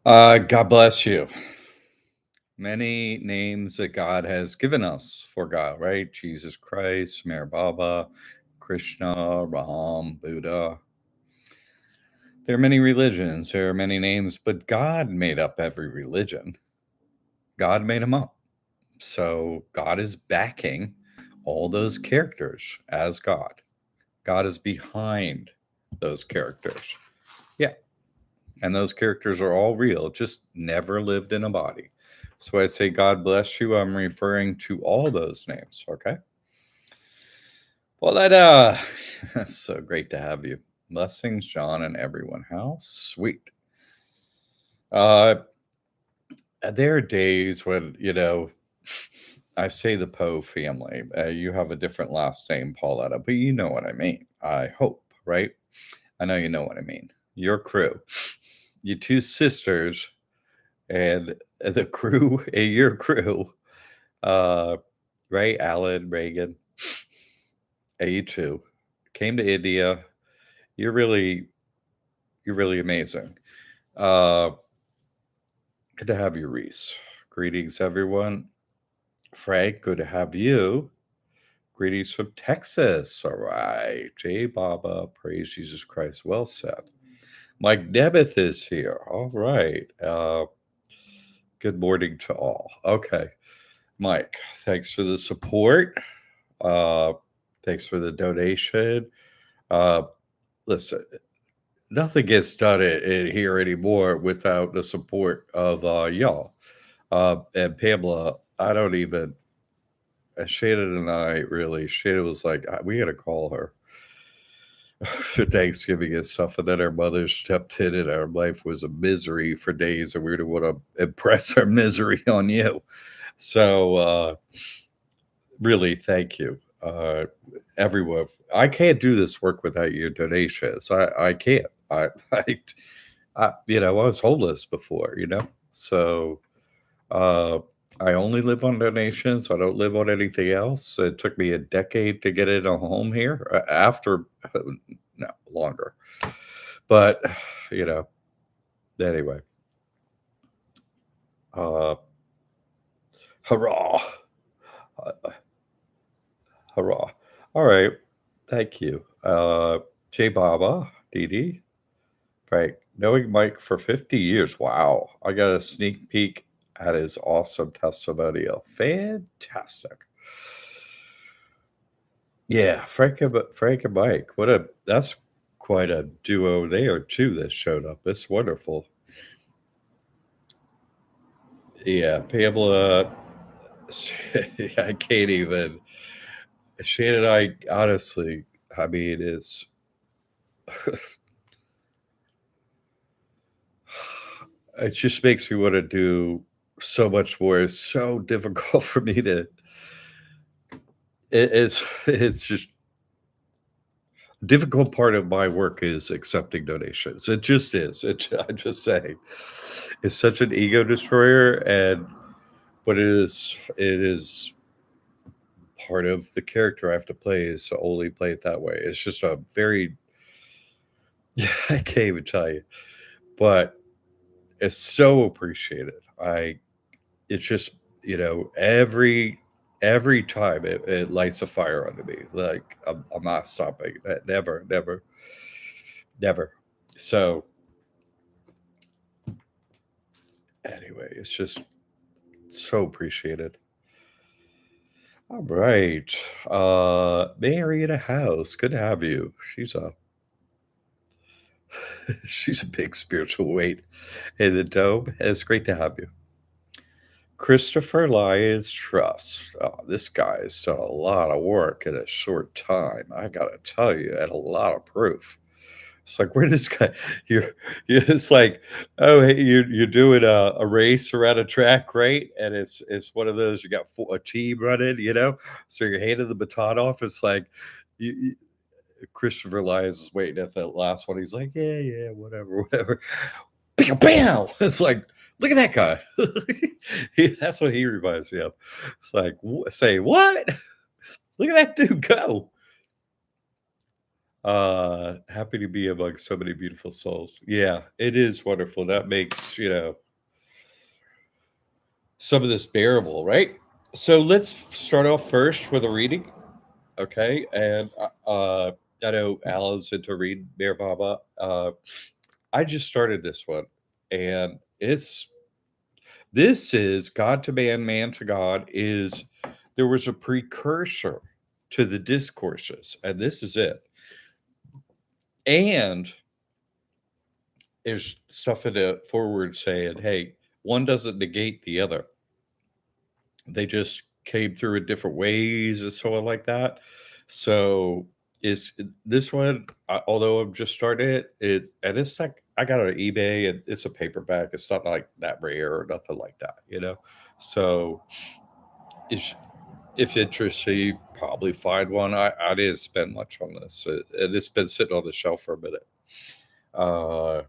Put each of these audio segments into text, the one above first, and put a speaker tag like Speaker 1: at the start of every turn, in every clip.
Speaker 1: God bless you. Many names that God has given us for God, right? Jesus Christ, Mary Baba, Krishna, Ram, Buddha. There are many religions, there are many names, but God made up every religion. God made them up. So God is backing all those characters as God. God is behind those characters. Yeah. And those characters are all real, just never lived in a body. So I say, God bless you. I'm referring to all those names. Okay. Well, that's so great to have you. Blessings, John, and everyone. How sweet. Uh, there are days when, I say the Poe family. You have a different last name, Pauletta, but you know what I mean. I hope, right? I know you know what I mean. Your crew, you two sisters, and the crew, your crew, uh, right? Alan, Reagan, you too, came to India. You're really, you're really amazing. Uh, Good to have you, Reese. Greetings, everyone. Frank, good to have you. Greetings from Texas. All right. Jay Baba, praise Jesus Christ. Well said. Mike Nebeth is here. All right. Good morning to all. Okay. Mike, thanks for the support. Uh, Thanks for the donation. Uh, Listen, nothing gets done in here anymore without the support of y'all. And Pamela, I don't even, Shannon and I really, Shannon was like, we got to call her for Thanksgiving and stuff. And then our mother stepped in and our life was a misery for days. And we didn't want to impress our misery on you. So, really, thank you. Everyone, I can't do this work without your donations. I can't. I was homeless before, so uh, I only live on donations. I don't live on anything else. It took me a decade to get in a home here. After, no, longer. But you know, anyway, uh, hurrah, uh, hurrah! All right, thank you, J Baba, Dee. Right. Knowing Mike for 50 years. Wow. I got a sneak peek at his awesome testimonial. Fantastic. Yeah, Frank and Mike. That's quite a duo there too that showed up. It's wonderful. Yeah, Pamela, I can't even. Shane and I, honestly, I mean, it's it just makes me want to do so much more. It's so difficult for me to. It's just difficult part of my work is accepting donations. It just is. I'm just saying, it's such an ego destroyer, and but it is part of the character I have to play is to only play it that way. It's just a very I can't even tell you, but it's so appreciated. It's just every time it lights a fire under me. Like I'm not stopping. Never, never, never. So anyway, it's just so appreciated. All right. Mary in a house. Good to have you. She's a big spiritual weight in the dome. It's great to have you. Christopher Lyons Trust. Oh, this guy has done a lot of work in a short time. I gotta tell you, and a lot of proof. It's like, where this guy? It's like, oh, hey, you're doing a race around a track, right? And it's one of those you got a team running. So you're handing the baton off. It's like, you, Christopher Lyons is waiting at that last one. He's like, yeah, whatever, whatever. Bam, bam! It's like, look at that guy. That's what he reminds me of. It's like, say what? Look at that dude go. Happy to be among so many beautiful souls. Yeah, it is wonderful. That makes, some of this bearable, right? So let's start off first with a reading, okay? And I know Alan's into reading Bear Baba. I just started this one, and this is God to man, man to God. Is there was a precursor to the discourses, and this is it. And there's stuff in the forward saying, hey, one doesn't negate the other. They just came through in different ways and so on like that. So is this one, although I'm just starting it, and it's like I got it on eBay and it's a paperback. It's not like that rare or nothing like that. So if if interested, you probably find one. I didn't spend much on this, and it's been sitting on the shelf for a minute. Uh,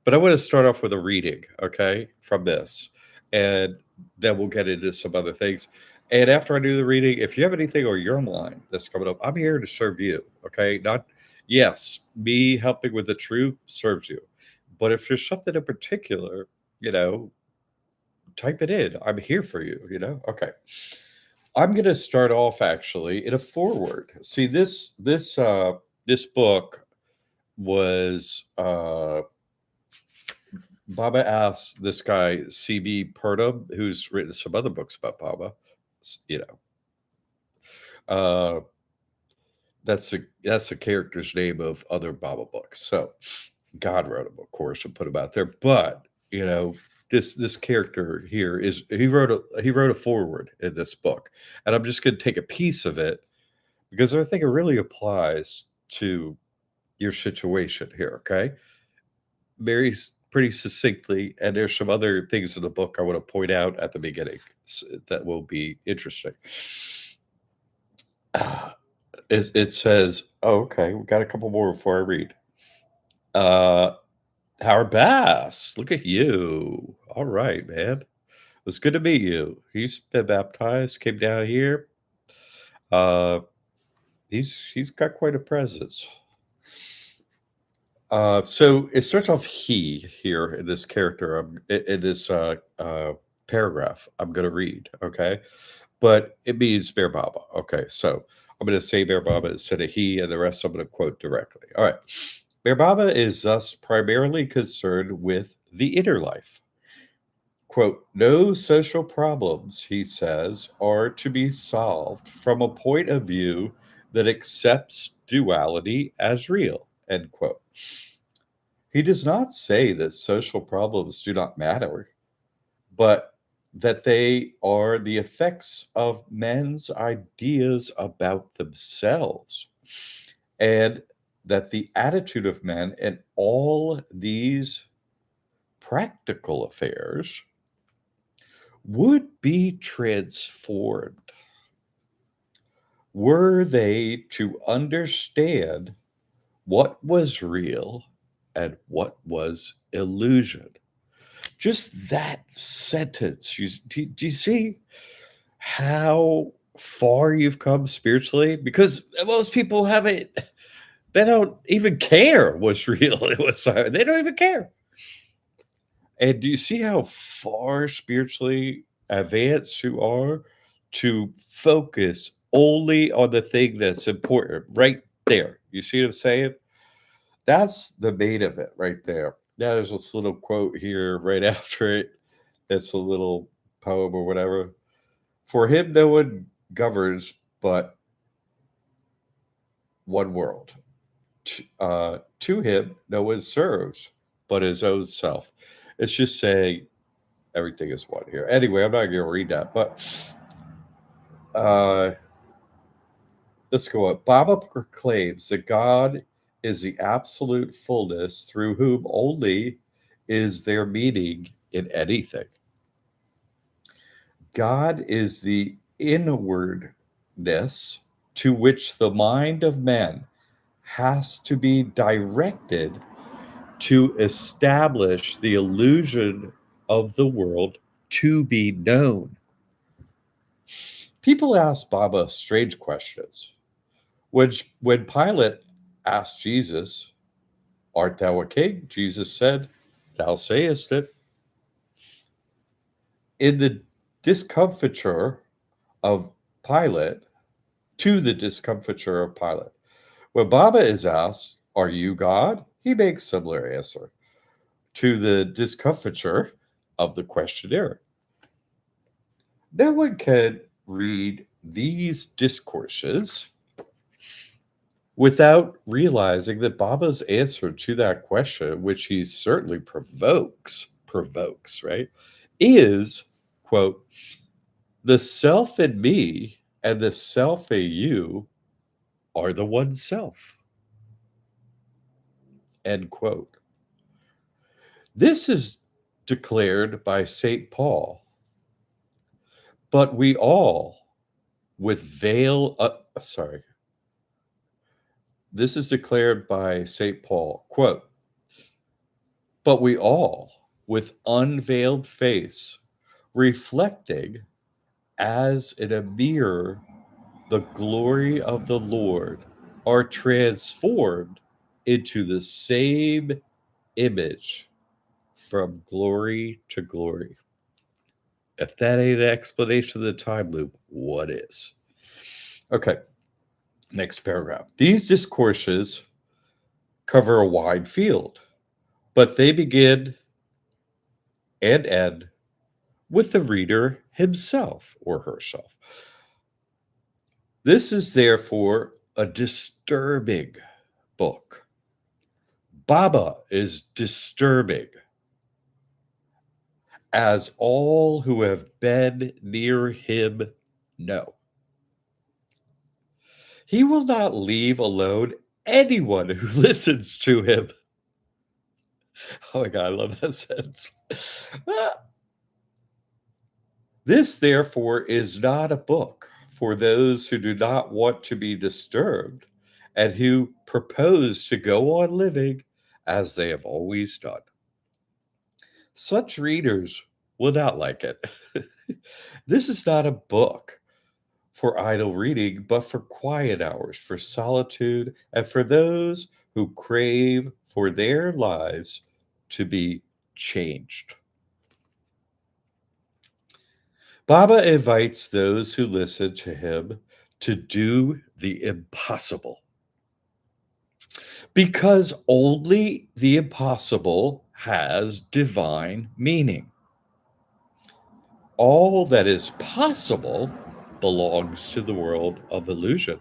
Speaker 1: but I want to start off with a reading, okay, from this, and then we'll get into some other things. And after I do the reading, if you have anything on your mind that's coming up, I'm here to serve you, okay? Not, yes, me helping with the truth serves you. But if there's something in particular, you know, type it in. I'm here for you. Okay. I'm going to start off actually in a forward. See, this book was Baba asked this guy, C.B. Purdom, who's written some other books about Baba, you know, uh, that's the character's name of other Baba books. So God wrote them, of course, and put them out there. But this character here is he wrote a forward in this book, and I'm just going to take a piece of it because I think it really applies to your situation here. Okay, pretty succinctly, and there's some other things in the book I want to point out at the beginning that will be interesting. It says, oh, okay, we got a couple more before I read. Howard Bass, look at you. All right, man. It's good to meet you. He's been baptized, came down here. Uh, he's got quite a presence. So it starts off he here in this character, in this paragraph I'm going to read, okay? But it means Bear Baba. Okay, so I'm going to say Bear Baba instead of he, and the rest I'm going to quote directly. All right. Bear Baba is thus primarily concerned with the inner life. Quote, no social problems, he says, are to be solved from a point of view that accepts duality as real, end quote. He does not say that social problems do not matter, but that they are the effects of men's ideas about themselves, and that the attitude of men in all these practical affairs would be transformed were they to understand what was real and what was illusion. Just that sentence. Do you see how far you've come spiritually? Because most people haven't, they don't even care what's real and what's not. They don't even care. And do you see how far spiritually advanced you are to focus only on the thing that's important right there? You see what I'm saying? That's the bait of it right there. Now, there's this little quote here right after it. It's a little poem or whatever. For him, no one governs but one world. To him, no one serves but his own self. It's just saying everything is one here. Anyway, I'm not going to read that, but uh, let's go up. Baba proclaims that God is the absolute fullness through whom only is there meaning in anything. God is the inwardness to which the mind of man has to be directed to establish the illusion of the world to be known. People ask Baba strange questions. When Pilate asked Jesus, "Art thou a king?" Jesus said, "Thou sayest it." In the discomfiture of Pilate, to the discomfiture of Pilate, when Baba is asked, "Are you God?" he makes similar answer to the discomfiture of the questionnaire. No one can read these discourses without realizing that Baba's answer to that question, which he certainly provokes, right, is, quote, "The self in me and the self in you are the one self," end quote. This is declared by St. Paul, but we all with veil, this is declared by St. Paul, quote, "But we all with unveiled face, reflecting as in a mirror the glory of the Lord, are transformed into the same image from glory to glory." If that ain't an explanation of the time loop, what is? Okay, next paragraph. These discourses cover a wide field, but they begin and end with the reader himself or herself. This is therefore a disturbing book. Baba is disturbing, as all who have been near him know. He will not leave alone anyone who listens to him. Oh my God, I love that sentence. This, therefore, is not a book for those who do not want to be disturbed and who propose to go on living as they have always done. Such readers will not like it. This is not a book for idle reading, but for quiet hours, for solitude, and for those who crave for their lives to be changed. Baba invites those who listen to him to do the impossible, because only the impossible has divine meaning. All that is possible belongs to the world of illusion.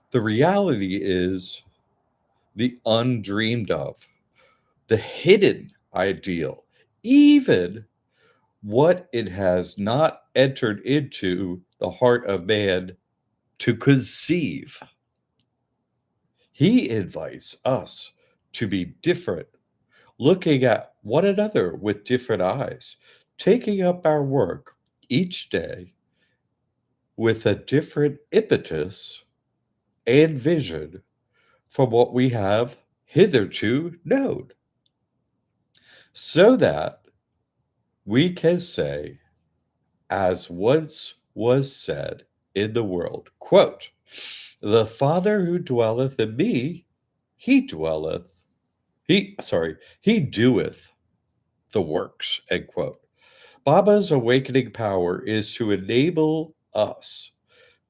Speaker 1: The reality is the undreamed of, the hidden ideal, even what it has not entered into the heart of man to conceive. He invites us to be different, looking at one another with different eyes, taking up our work each day with a different impetus and vision from what we have hitherto known, so that we can say, as once was said in the world, quote, "The Father who dwelleth in me, he dwelleth, he doeth the works," end quote. Baba's awakening power is to enable us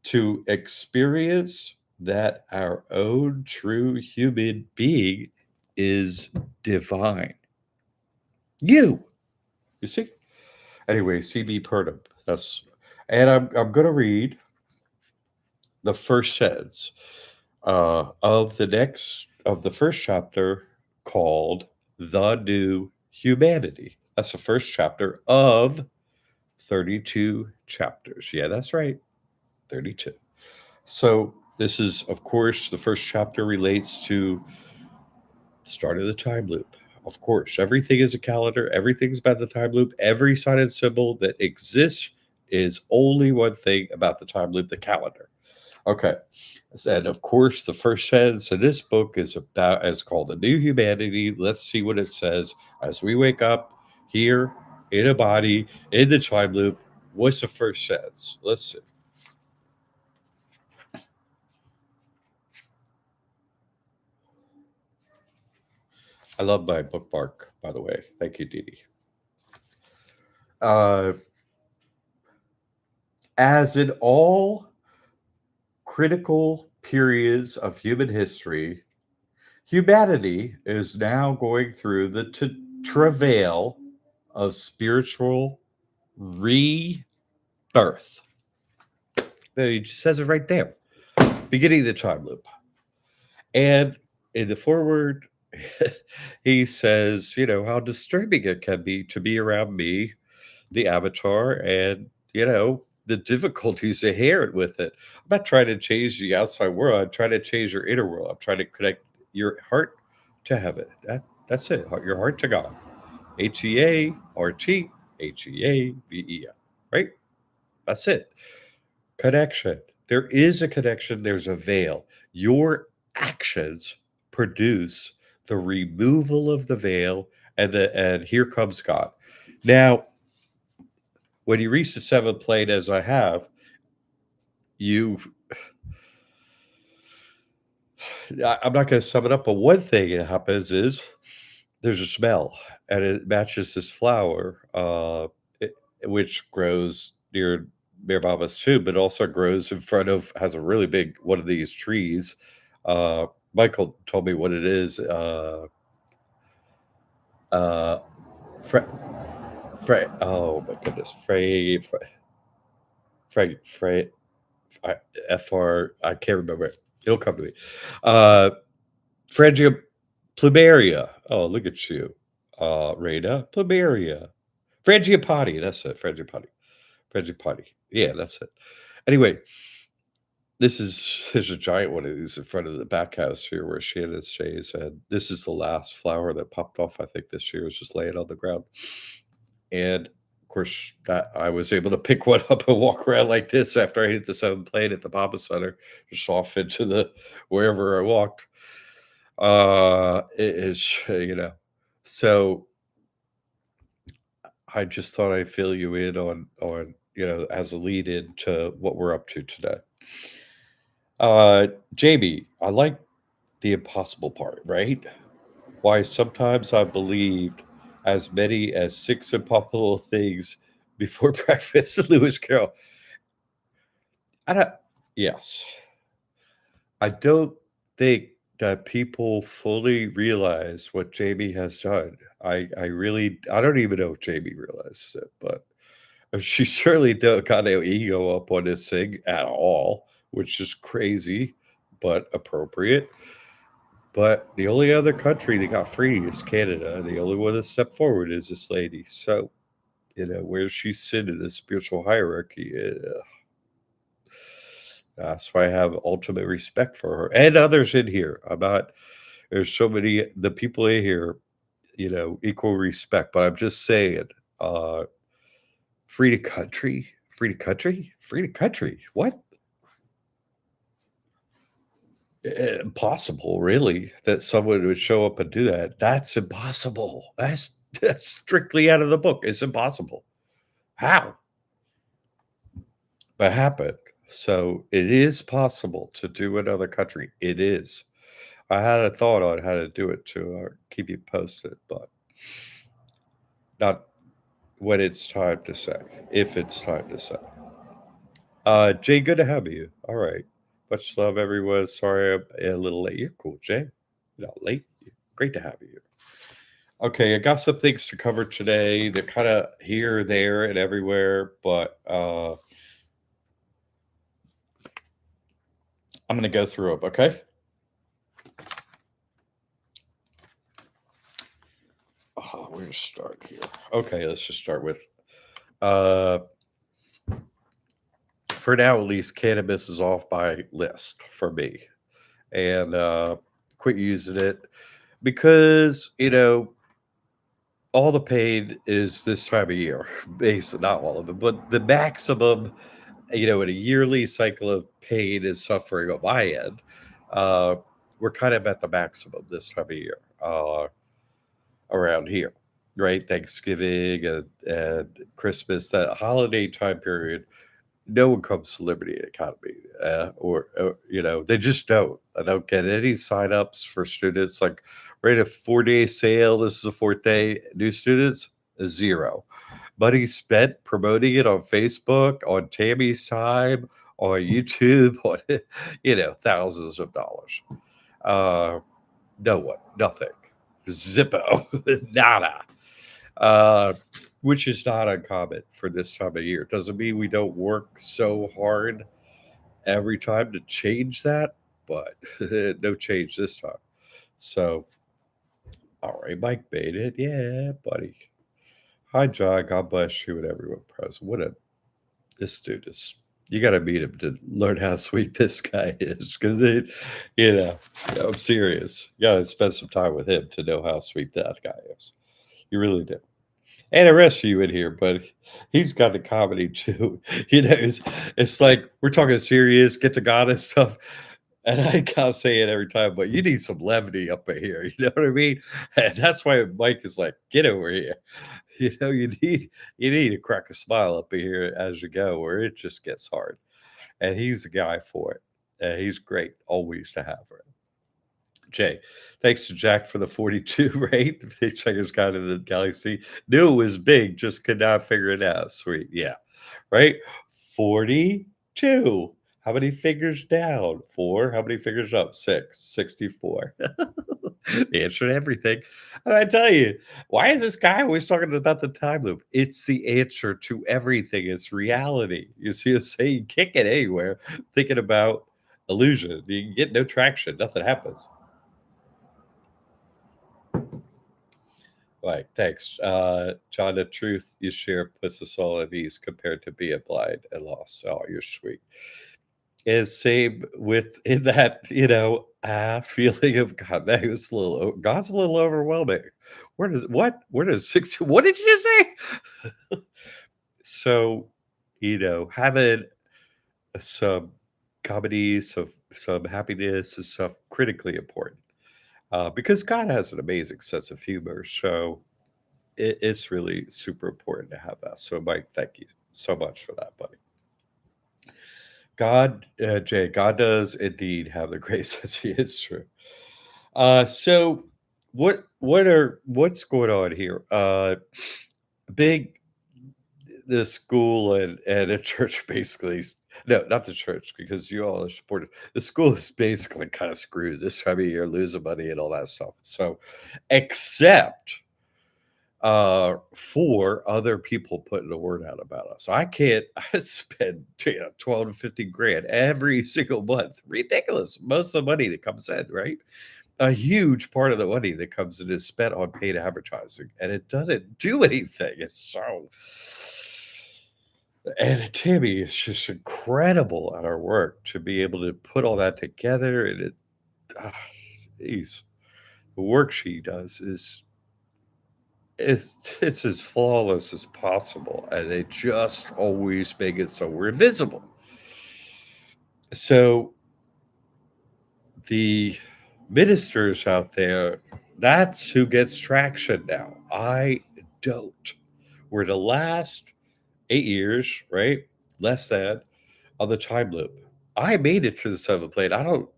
Speaker 1: to experience that our own true human being is divine. You see? Anyway, CB Purdom. And I'm going to read the first sentence of the first chapter, called "The New Humanity." That's the first chapter of 32 chapters. Yeah, that's right, 32. So this is, of course, the first chapter relates to the start of the time loop. Of course, everything is a calendar. Everything's about the time loop. Every sign and symbol that exists is only one thing about the time loop: the calendar. Okay. And of course, the first sentence in this book is called "The New Humanity." Let's see what it says as we wake up here in a body in the time loop. What's the first sentence? Let's see. I love my bookmark, by the way. Thank you, Dee Dee. Uh, as in all critical periods of human history, humanity is now going through the travail of spiritual rebirth. He says it right there, beginning of the time loop. And in the forward, he says, how disturbing it can be to be around me, the avatar, and, the difficulties inherent with it. I'm not trying to change the outside world. I'm trying to change your inner world. I'm trying to connect your heart to heaven. That's it. Your heart to God. HEART, HEAVEN. Right? That's it. Connection. There is a connection. There's a veil. Your actions produce the removal of the veil, and here comes God. Now, when you reach the seventh plane, as I have, you I'm not going to sum it up, but one thing that happens is there's a smell, and it matches this flower, it, which grows near Baba's too, but also grows in front of, has a really big one of these trees. Uh, Michael told me what it is. Uh, Fre- oh my goodness, Frey, FR, I can't remember it. It'll come to me. Uh, Phrygia plumeria. Oh, look at you. Rada, plumeria. Frangipani, that's it. Frangipani. Yeah, that's it. Anyway, there's a giant one of these in front of the back house here where Shannon stays, and this is the last flower that popped off, I think, this year. It's just laying on the ground. And of course, that I was able to pick one up and walk around like this after I hit the seventh plane at the Papa Center, just off into the wherever I walked. It is, so I just thought I'd fill you in on as a lead in to what we're up to today. JB, I like the impossible part, right? Why sometimes I believed as many as 6 impossible things before breakfast. Lewis Carroll. I don't. Yes, I don't think that people fully realize what Jamie has done. I don't even know if Jamie realizes it, but she certainly don't got no ego up on this thing at all, which is crazy, but appropriate. But the only other country that got free is Canada. The only one that stepped forward is this lady. So, where she sit in the spiritual hierarchy, that's why I have ultimate respect for her and others in here. I'm not, there's so many, the people in here, equal respect, but I'm just saying, uh, free to country, free to country, free to country. What? Impossible, really, that someone would show up and do that. That's impossible. That's strictly out of the book. It's impossible. How? But happened. So it is possible to do another country. It is. I had a thought on how to do it to keep you posted, but not when it's time to say. If it's time to say. Jay, good to have you. All right. Much love, everyone. Sorry I'm a little late. You're cool, Jay. You're not late. Great to have you. Okay, I got some things to cover today. They're kind of here, there, and everywhere, but I'm going to go through them, okay? Where to start here? Okay, let's just start with for now, at least, cannabis is off my list for me, and quit using it because all the pain is this time of year. Basically, not all of it, but the maximum, in a yearly cycle of pain and suffering on my end. We're kind of at the maximum this time of year around here, right? Thanksgiving and Christmas, that holiday time period. no one comes to Liberty Academy, or they just don't. I don't get any signups for students. Like, right, a 4-day sale. This is the fourth day. New students, zero. Money spent promoting it on Facebook, on Tammy's time, on YouTube, on thousands of dollars. Uh, no one, nothing, zippo, nada. Uh, which is not uncommon for this time of year. Doesn't mean we don't work so hard every time to change that, but no change this time. So, all right, Mike made it. Yeah, buddy. Hi, John. God bless you and everyone present. This dude is. You got to meet him to learn how sweet this guy is, because you know, I'm serious. You got to spend some time with him to know how sweet that guy is. You really do. And the rest of you in here, but he's got the comedy too. It's like we're talking serious, get to God and stuff. And I can't say it every time, but you need some levity up in here. You know what I mean? And that's why Mike is like, get over here. You need to crack a smile up in here as you go, or it just gets hard. And he's the guy for it. And he's great always to have. Jay, thanks to Jack for the 42 rate. Hitchhiker's Guide to the Galaxy. Knew it was big, just could not figure it out. Sweet. Yeah. Right? 42. How many figures down? 4. How many figures up? 6. 64. The answer to everything. And I tell you, why is this guy always talking about the time loop? It's the answer to everything. It's reality. You see us say you can't get anywhere thinking about illusion. You can get no traction. Nothing happens. Right. Thanks. John, the truth you share puts us all at ease compared to being blind and lost. Oh, you're sweet. Is same with in that, feeling of God. That is a little God's a little overwhelming. Where does 60 what did you say? So, having some comedy, some happiness and stuff critically important. Because God has an amazing sense of humor. So it's really super important to have that. So, Mike, thank you so much for that, buddy. Jay, God does indeed have the grace. It's true. So what's going on here? Big the school and a church basically. No, not the church, because you all are supportive. The school is basically kind of screwed this time of year, losing money and all that stuff. So, except for other people putting the word out about us. I can't I spend 12 to 50 grand every single month. Ridiculous. Most of the money that comes in, right? A huge part of the money that comes in is spent on paid advertising, and it doesn't do anything. It's so. And Tammy is just incredible at her work to be able to put all that together. And ah, geez, the work she does is it's as flawless as possible, and they just always make it so we're invisible. So the ministers out there, that's who gets traction now. I don't. We're the last 8 years, right? Less than on the time loop. I made it to the seventh plane. I don't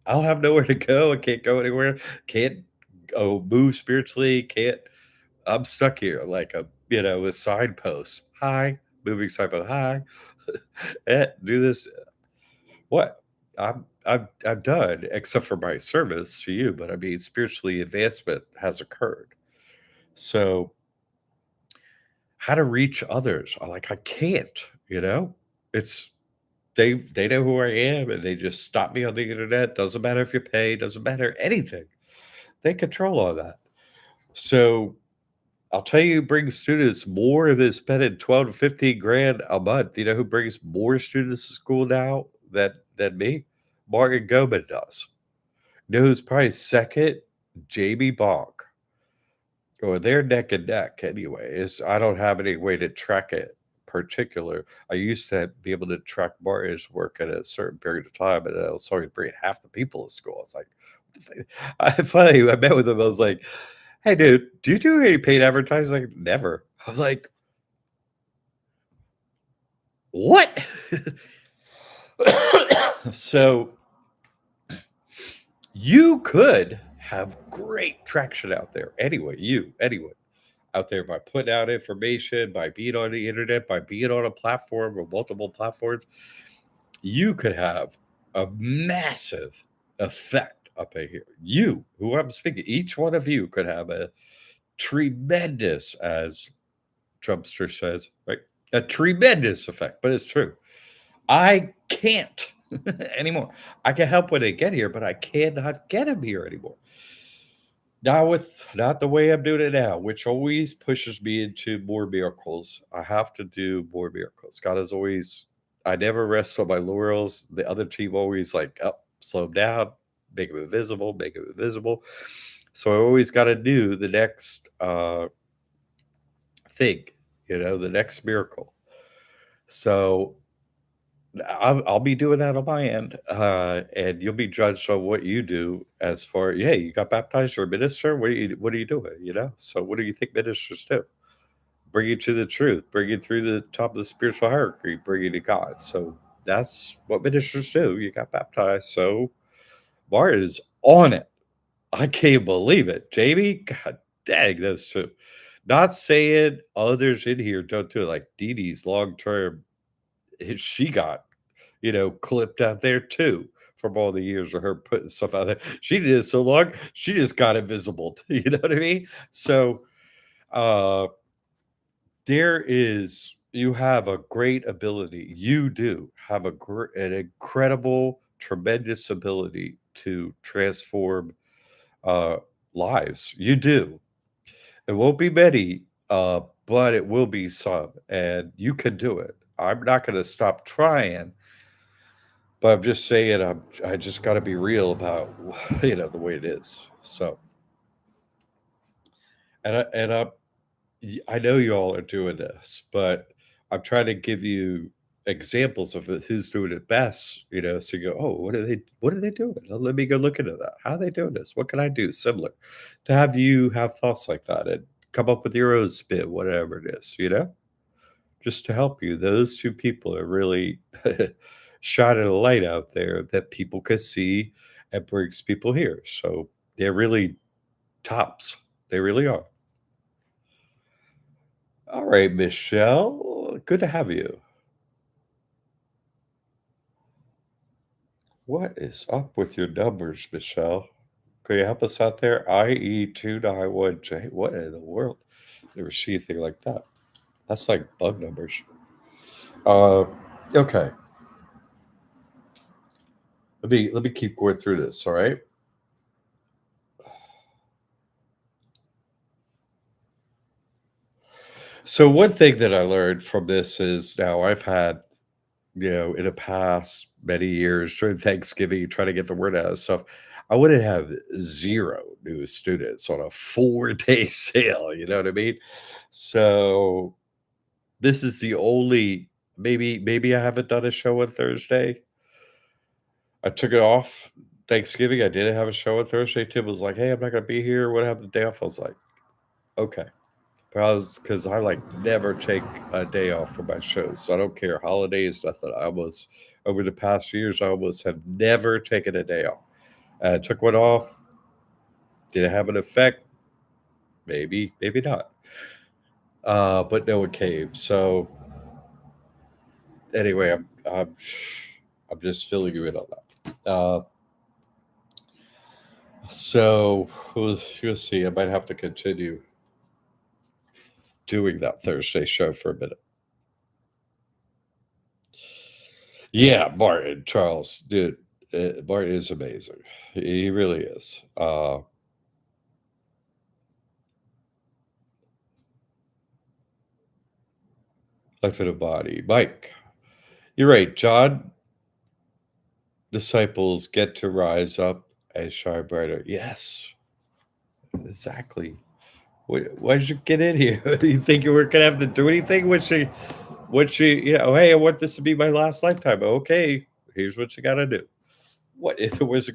Speaker 1: have nowhere to go. I can't go anywhere. Can't go move spiritually. Can't I'm stuck here like a signpost. Hi, moving signpost. Hi, do this. What? I'm done, except for my service to you. But I mean, spiritually, advancement has occurred. So, how to reach others? I can't. It's they know who I am, and they just stop me on the internet. Doesn't matter if you pay. Doesn't matter anything. They control all that. So I'll tell you who brings students more than spending 12 to 15 grand a month. You know who brings more students to school now than me? Martin Goman does. You know who's probably second? Jamie Bonk. Or they're neck and neck anyway. I don't have any way to track it particular. I used to be able to track Martin's work at a certain period of time, and I was only bring half the people to school. It's like, finally, I met with him. I was like, "Hey, dude, do you do any paid advertising?" Like, never. I was like, What? So you could have great traction out there. Anyway, out there by putting out information, by being on the internet, by being on a platform or multiple platforms, you could have a massive effect up in here. You, who I'm speaking, each one of you could have a tremendous, as Trumpster says, right? A tremendous effect, but it's true. I can't anymore. I can help when they get here, but I cannot get them here anymore. Not the way I'm doing it now, which always pushes me into more miracles. I have to do more miracles. God is always, I never rest on my laurels. The other team always like, up, slow down, make him invisible, make him invisible. So I always got to do the next thing, the next miracle. So I'll be doing that on my end, and you'll be judged on what you do as far. Hey, you got baptized or a minister? What are you doing? So what do you think ministers do? Bring you to the truth, bring you through the top of the spiritual hierarchy, bring you to God. So that's what ministers do. You got baptized, so Bart is on it. I can't believe it, Jamie. God dang, those two. Not saying others in here don't do it. Like Dee Dee's long term, she got clipped out there too from all the years of her putting stuff out there. She did it so long, she just got invisible. You know what I mean? So uh you have a great ability. You do have an incredible, tremendous ability to transform uh lives. You do. It won't be many, but it will be some, and you can do it. I'm not going to stop trying. But I'm just saying, I just got to be real about the way it is. So, I know you all are doing this, but I'm trying to give you examples of who's doing it best. So you go, oh, what are they doing? Oh, let me go look into that. How are they doing this? What can I do similar to have you have thoughts like that and come up with your own spin, whatever it is. Just to help you. Those two people are really shining a light out there that people can see and brings people here. So they're really tops. They really are. All right, Michelle. Good to have you. What is up with your numbers, Michelle? Can you help us out there? IE291J. What in the world? Never see anything like that. That's like bug numbers. Uh, okay. Let me keep going through this. All right. So one thing that I learned from this is now I've had, in the past many years during Thanksgiving, trying to get the word out and stuff, I wouldn't have zero new students on a 4-day sale. You know what I mean? So this is the only maybe I haven't done a show on Thursday. I took it off Thanksgiving. I didn't have a show on Thursday. Tim was like, "Hey, I'm not gonna be here. What happened the day off?" I was like, "Okay." Because I like never take a day off for my shows. So I don't care holidays, nothing. I almost over the past years, I almost have never taken a day off. Took one off. Did it have an effect? Maybe, maybe not. But no one came. So anyway, I'm just filling you in on that. So we'll see. I might have to continue doing that Thursday show for a minute. Yeah, Martin Charles, dude, Martin is amazing. He really is. Life in a body. Mike, you're right. John disciples get to rise up and shine brighter. Yes, exactly. Why did you get in here? You think you were gonna have to do anything? Hey, I want this to be my last lifetime. Okay, here's what you gotta do. What if there was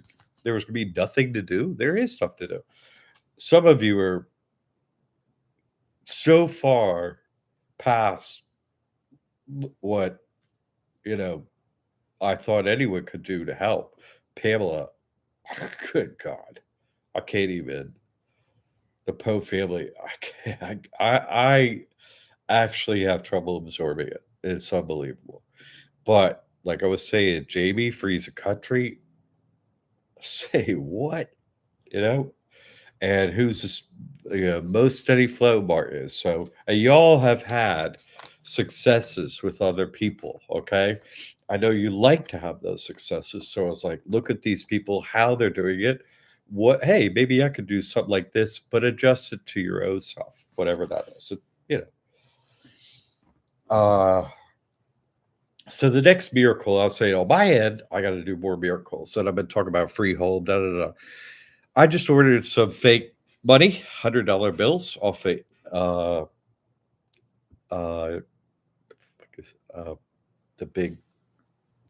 Speaker 1: gonna be nothing to do? There is stuff to do. Some of you are so far past what you know, I thought anyone could do to help. Pamela, good God, I can't even. The Poe family, I can't. I actually have trouble absorbing it. It's unbelievable. But like I was saying, Jamie frees a country. Say what? You know? And who's this, most steady flow Martin. So y'all have had successes with other people, okay? I know you like to have those successes. So I was like, look at these people, how they're doing it. What, hey, maybe I could do something like this, but adjust it to your own self, whatever that is. You know. So the next miracle, I'll say on my end, I got to do more miracles. And I've been talking about free home, da da da. I just ordered some fake money, $100 bills off uh, uh, uh, the big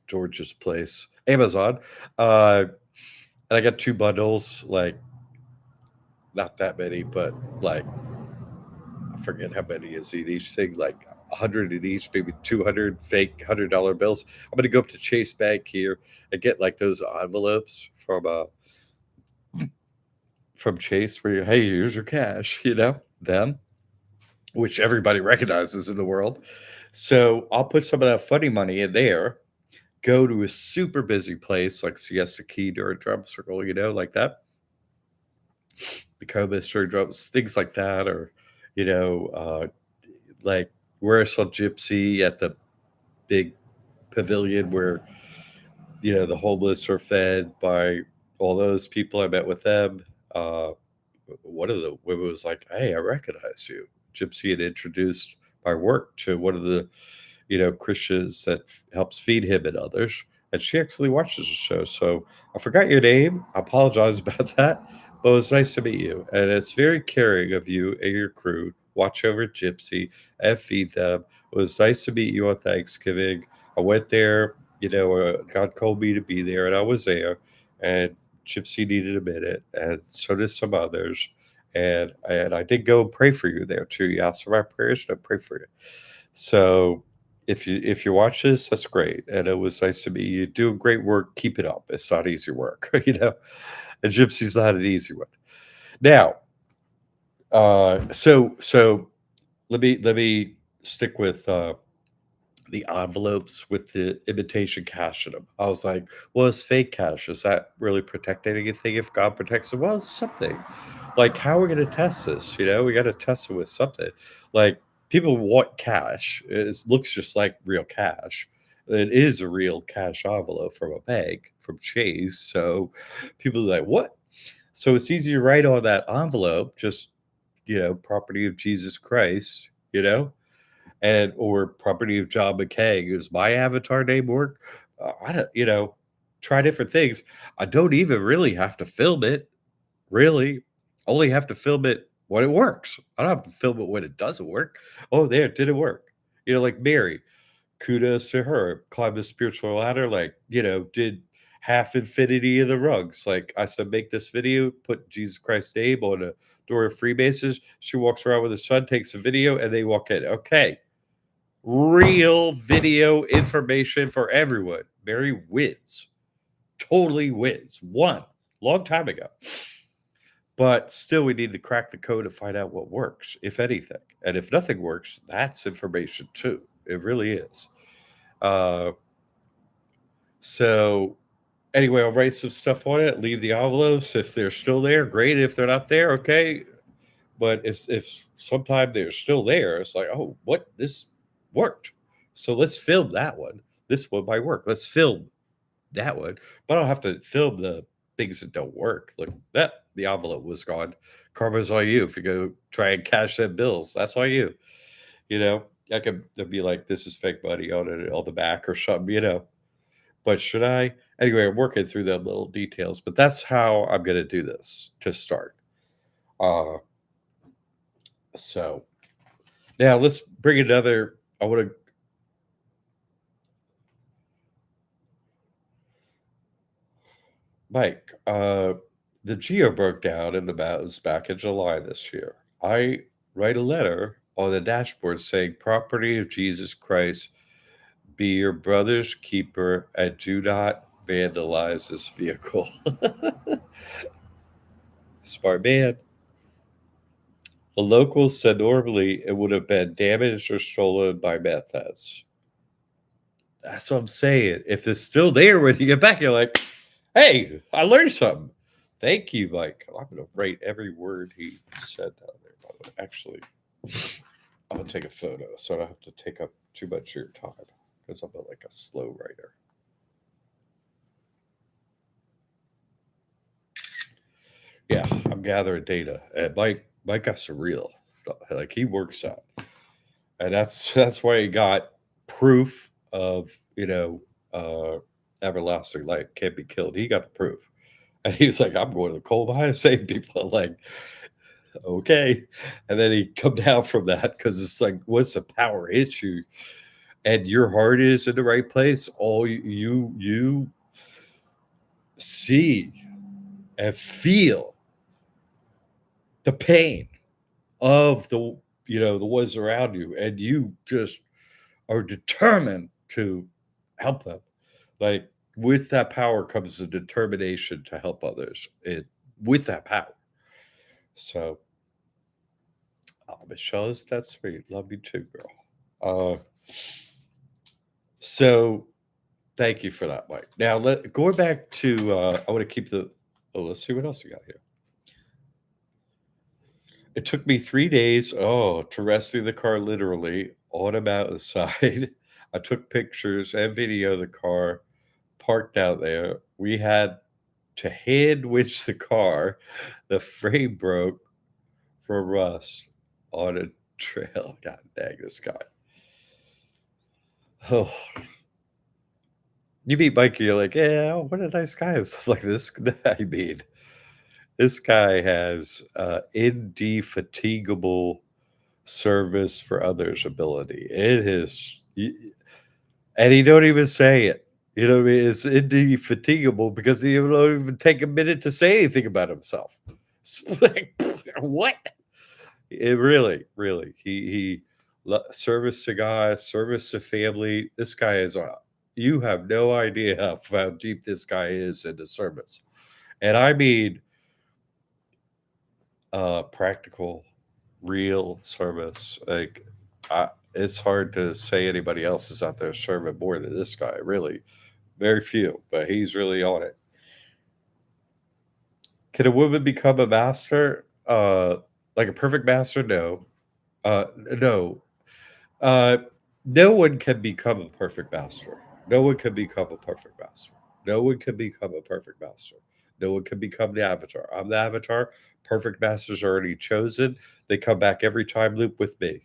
Speaker 1: George's place, Amazon. And I got two bundles, like not that many, but like I forget how many is in each thing, like 100 in each, maybe 200 fake $100 bills. I'm gonna go up to Chase Bank here and get like those envelopes from Chase where you, hey, here's your cash, them, which everybody recognizes in the world. So I'll put some of that funny money in there, go to a super busy place like Siesta Key or a drum circle, like that, the Cobus or drums, things like that, or, you know, like where I saw Gypsy at the big pavilion where, the homeless are fed by all those people. I met with them. Uh, one of the women was like, "Hey, I recognize you." Gypsy had introduced my work to one of the, Christians that helps feed him and others, and she actually watches the show. So I forgot your name. I apologize about that, but it was nice to meet you, and it's very caring of you and your crew. Watch over Gypsy and feed them. It was nice to meet you on Thanksgiving. I went there. God called me to be there, and I was there. And Gypsy needed a minute, and so did some others. And I did go and pray for you there too. You asked for my prayers, and I pray for you. So if you watch this, that's great. And it was nice to meet you. Do great work. Keep it up. It's not easy work, And Gypsy's not an easy one. Now, so let me stick with the envelopes with the imitation cash in them. I was like, well, it's fake cash. Is that really protecting anything if God protects it? Well, it's something. Like, how are we going to test this? We got to test it with something. Like, people want cash. It looks just like real cash. It is a real cash envelope from a bank, from Chase. So people are like, what? So it's easy to write on that envelope, just, property of Jesus Christ, and or property of John McCaig. Is my avatar name work? I don't, try different things. I don't even really have to film it. Really, only have to film it when it works. I don't have to film it when it doesn't work. Oh, there, it didn't work. Like Mary, kudos to her. Climbed the spiritual ladder, like, did half infinity of the rugs. Like I said, make this video, put Jesus Christ's name on a door of Freemasons. She walks around with her son, takes a video, and they walk in. Okay, real video information for everyone. Mary wins. Totally wins. Won. Long time ago. But still, we need to crack the code to find out what works, if anything. And if nothing works, that's information too. It really is. Uh, so, anyway, I'll write some stuff on it, leave the envelopes. If they're still there, great. If they're not there, okay. But if sometime they're still there, it's like, oh, what? This worked. So let's film that one. This one might work. Let's film that one. But I don't have to film the things that don't work. Look, that the envelope was gone. Karma's on you if you go try and cash them bills. That's on you. You know, I could be like, this is fake money on it on the back or something. But should I? Anyway, I'm working through the little details. But that's how I'm going to do this to start. Uh, so now let's bring another. I want to Mike, the geo broke down in the mountains back in July this year. I write a letter on the dashboard saying property of Jesus Christ be your brother's keeper and do not vandalize this vehicle. Smart man. The locals said normally it would have been damaged or stolen by meth heads. That's what I'm saying. If it's still there when you get back, you're like, hey, I learned something. Thank you, Mike. I'm going to write every word he said down there, by the way. Actually, I'm going to take a photo so I don't have to take up too much of your time because I'm like a slow writer. Yeah, I'm gathering data. And Mike got some real stuff. Like he works out. And that's why he got proof of, everlasting life can't be killed. He got the proof. And he's like, I'm going to the coal mine and save people. I'm like, okay. And then he come down from that because it's like, what's the power issue? And your heart is in the right place. All you see and feel the pain of the ones around you, and you just are determined to help them. Like with that power comes the determination to help others. With that power. So, Michelle, isn't that sweet? Love you too, girl. So thank you for that, Mike. Now going back to I want to keep the let's see what else we got here. It took me 3 days, to rescue the car literally on a mountainside. I took pictures and video of the car parked out there. We had to hand winch the car. The frame broke from rust on a trail. God dang, this guy. Oh, you meet Mikey, you're like, yeah, what a nice guy. It's like this. I mean, this guy has indefatigable service for others ability. It is, and he don't even say it. You know what I mean? It's indefatigable because he don't even take a minute to say anything about himself. It's like, what? It really, really. Service to God, service to family. This guy is you have no idea how deep this guy is into service. And I mean practical, real service. Like it's hard to say anybody else is out there serving more than this guy, really. Very few, but he's really on it. Can a woman become a master? Like a perfect master? No. No. Uh, no one can become a perfect master. No one can become a perfect master. No one can become a perfect master. No one can become the avatar. I'm the avatar. Perfect masters are already chosen. They come back every time loop with me.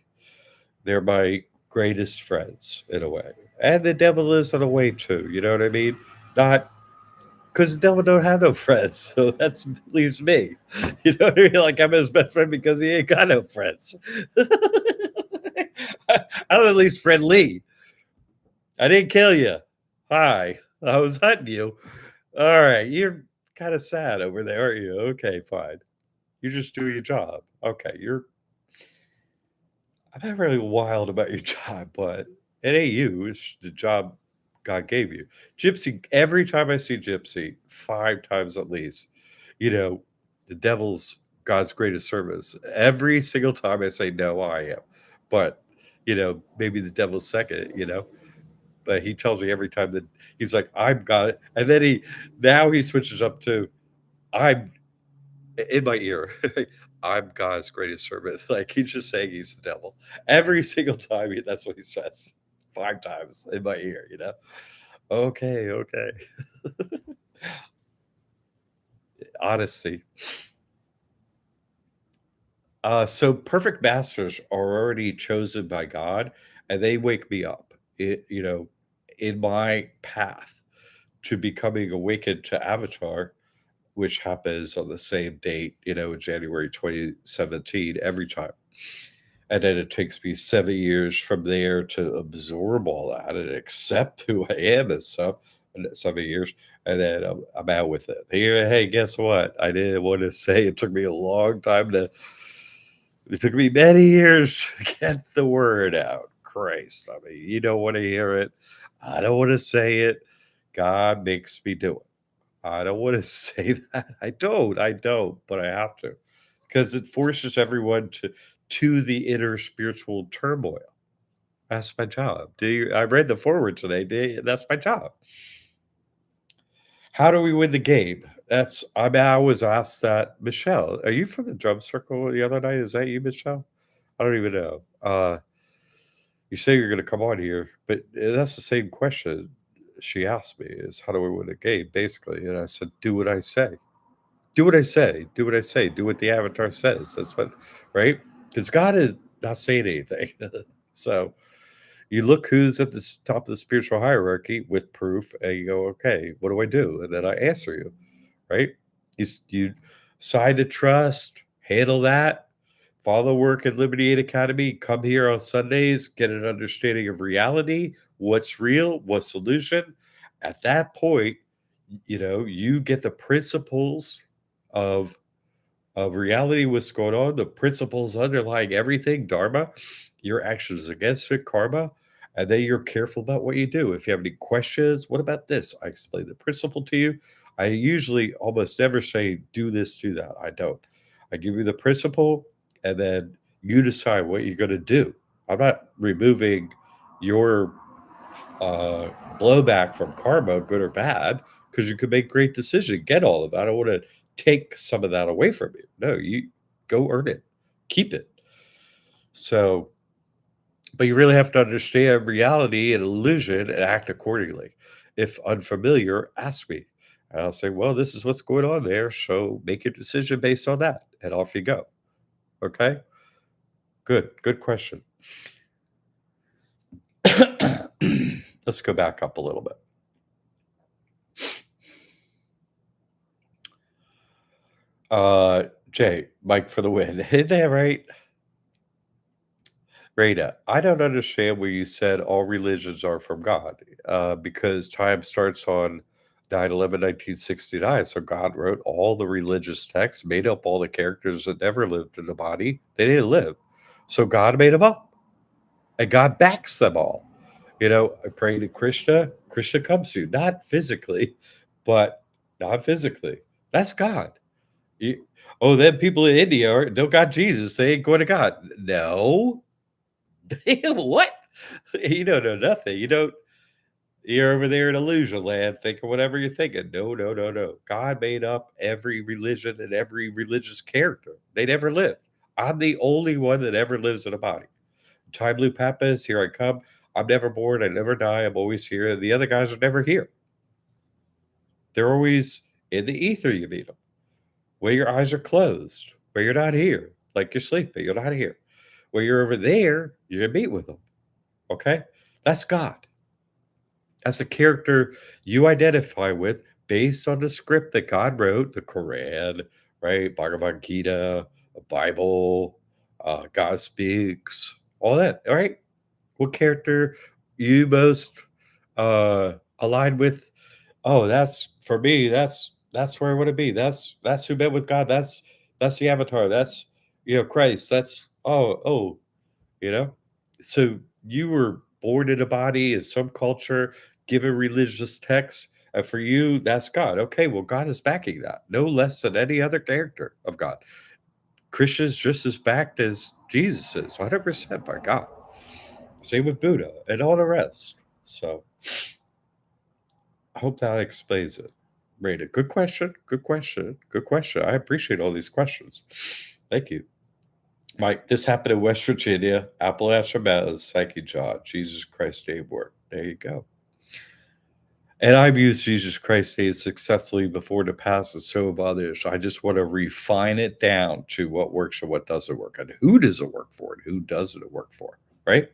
Speaker 1: They're my greatest friends in a way. And the devil is in a way too. You know what I mean? Not because the devil don't have no friends, so that leaves me. You know what I mean? Like I'm his best friend because he ain't got no friends. I'm at least friendly. I didn't kill you. Hi, I was hunting you. All right, you're kind of sad over there, aren't you? Okay, fine. You just do your job. Okay, I'm not really wild about your job, but it ain't you. It's the job God gave you. Gypsy, every time I see Gypsy, 5 times at least, you know, the devil's God's greatest service. Every single time I say, no, I am. But, maybe the devil's second. But he tells me every time that he's like, I'm God. And then now he switches up to, I'm in my ear. I'm God's greatest servant. Like he's just saying he's the devil. Every single time that's what he says. 5 times in my ear. Okay, okay. Honesty. So perfect masters are already chosen by God, and they wake me up. In my path to becoming awakened to Avatar, which happens on the same date, January 2017 every time. And then it takes me 7 years from there to absorb all that and accept who I am and stuff. And 7 years, and then I'm out with it. Here, hey, guess what? I didn't want to say it took me a long time to. It took me many years to get the word out. Christ, I mean, you don't want to hear it. I don't want to say it. God makes me do it. I don't want to say that. I don't, but I have to because it forces everyone to the inner spiritual turmoil. That's my job. I read the forward today. That's my job. How do we win the game? I was asked that. Michelle, are you from the drum circle the other night? Is that you, Michelle? I don't even know. You say you're going to come on here, but that's the same question she asked me: is how do we win a game, basically? And I said, do what I say. Do what I say. Do what I say. Do what the avatar says. That's what, right? Because God is not saying anything. So you look who's at the top of the spiritual hierarchy with proof, and you go, okay, what do I do? And then I answer you, right? You decide to trust, handle that, follow work at Liberty Aid Academy, come here on Sundays, get an understanding of reality, what's real, what's solution. At that point, you get the principles of reality, what's going on, the principles underlying everything, dharma, your actions against it, karma, and then you're careful about what you do. If you have any questions, what about this? I explain the principle to you. I usually almost never say, do this, do that. I don't. I give you the principle, and then you decide what you're going to do. I'm not removing your uh, blowback from karma, good or bad, because you could make great decisions, get all of it. I don't want to take some of that away from you. No, you go earn it, keep it. So, but you really have to understand reality and illusion and act accordingly. If unfamiliar, ask me. And I'll say, well, this is what's going on there. So make your decision based on that. And off you go. Okay. Good. Good question. Let's go back up a little bit. Jay, Mike for the win. Isn't that right? Rita, I don't understand where you said all religions are from God, because time starts on 9/11, 1969. So God wrote all the religious texts, made up all the characters that never lived in the body. They didn't live. So God made them up, and God backs them all. I pray to Krishna. Krishna comes to you, not physically, but not physically. That's God. Oh, then people in India don't got Jesus. They ain't going to God. No. What? You don't know nothing. You're over there in illusion land thinking whatever you're thinking. No, no, no, no. God made up every religion and every religious character. They never lived. I'm the only one that ever lives in a body. Time Blue Pappas, here I come. I'm never born. I never die. I'm always here. The other guys are never here. They're always in the ether, you meet them. Where your eyes are closed, where you're not here. Like you're sleeping, you're not here. Where you're over there, you're going to meet with them. Okay? That's God. That's a character you identify with based on the script that God wrote, the Quran, right? Bhagavad Gita, the Bible, God speaks, all that, all right? What character you most aligned with? Oh, that's for me, that's where I want to be. That's who met with God. That's the avatar. That's Christ. That's oh, you know? So you were born in a body in some culture, given religious text, and for you, that's God. Okay, well, God is backing that, no less than any other character of God. Christians just as backed as Jesus is, 100% by God. Same with Buddha and all the rest. So I hope that explains it. Rita, good question. Good question. Good question. I appreciate all these questions. Thank you. Mike, this happened in West Virginia, Appalachian Mountains. Thank you, John. Jesus Christ name work. There you go. And I've used Jesus Christ name successfully before to pass, and so have others. I just want to refine it down to what works and what doesn't work, and who does it work for and who doesn't it work for, right?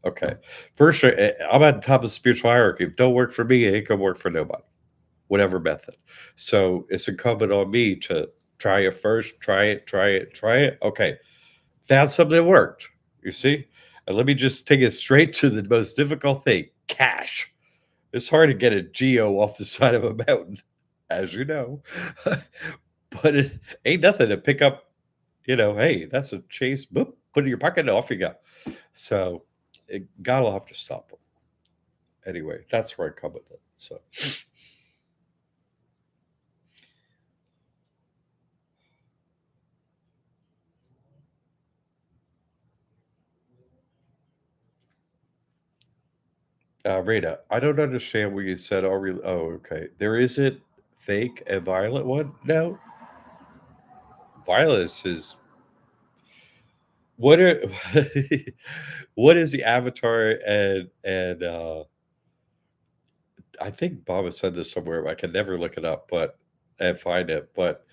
Speaker 1: Okay. First, I'm at the top of the spiritual hierarchy. If it don't work for me, it ain't gonna work for nobody, whatever method. So it's incumbent on me to try it first, try it, try it, try it. Okay. Found something that worked. You see? And let me just take it straight to the most difficult thing, cash. It's hard to get a geo off the side of a mountain, as you know. But it ain't nothing to pick up, hey, that's a chase. Boop, put it in your pocket, and off you go. So God will have to stop them. Anyway, that's where I come with it. So, Rita, I don't understand what you said. Oh, okay. There isn't fake and violent one. No, violence is what are what is the avatar and I think Baba said this somewhere. I can never look it up, but and find it. But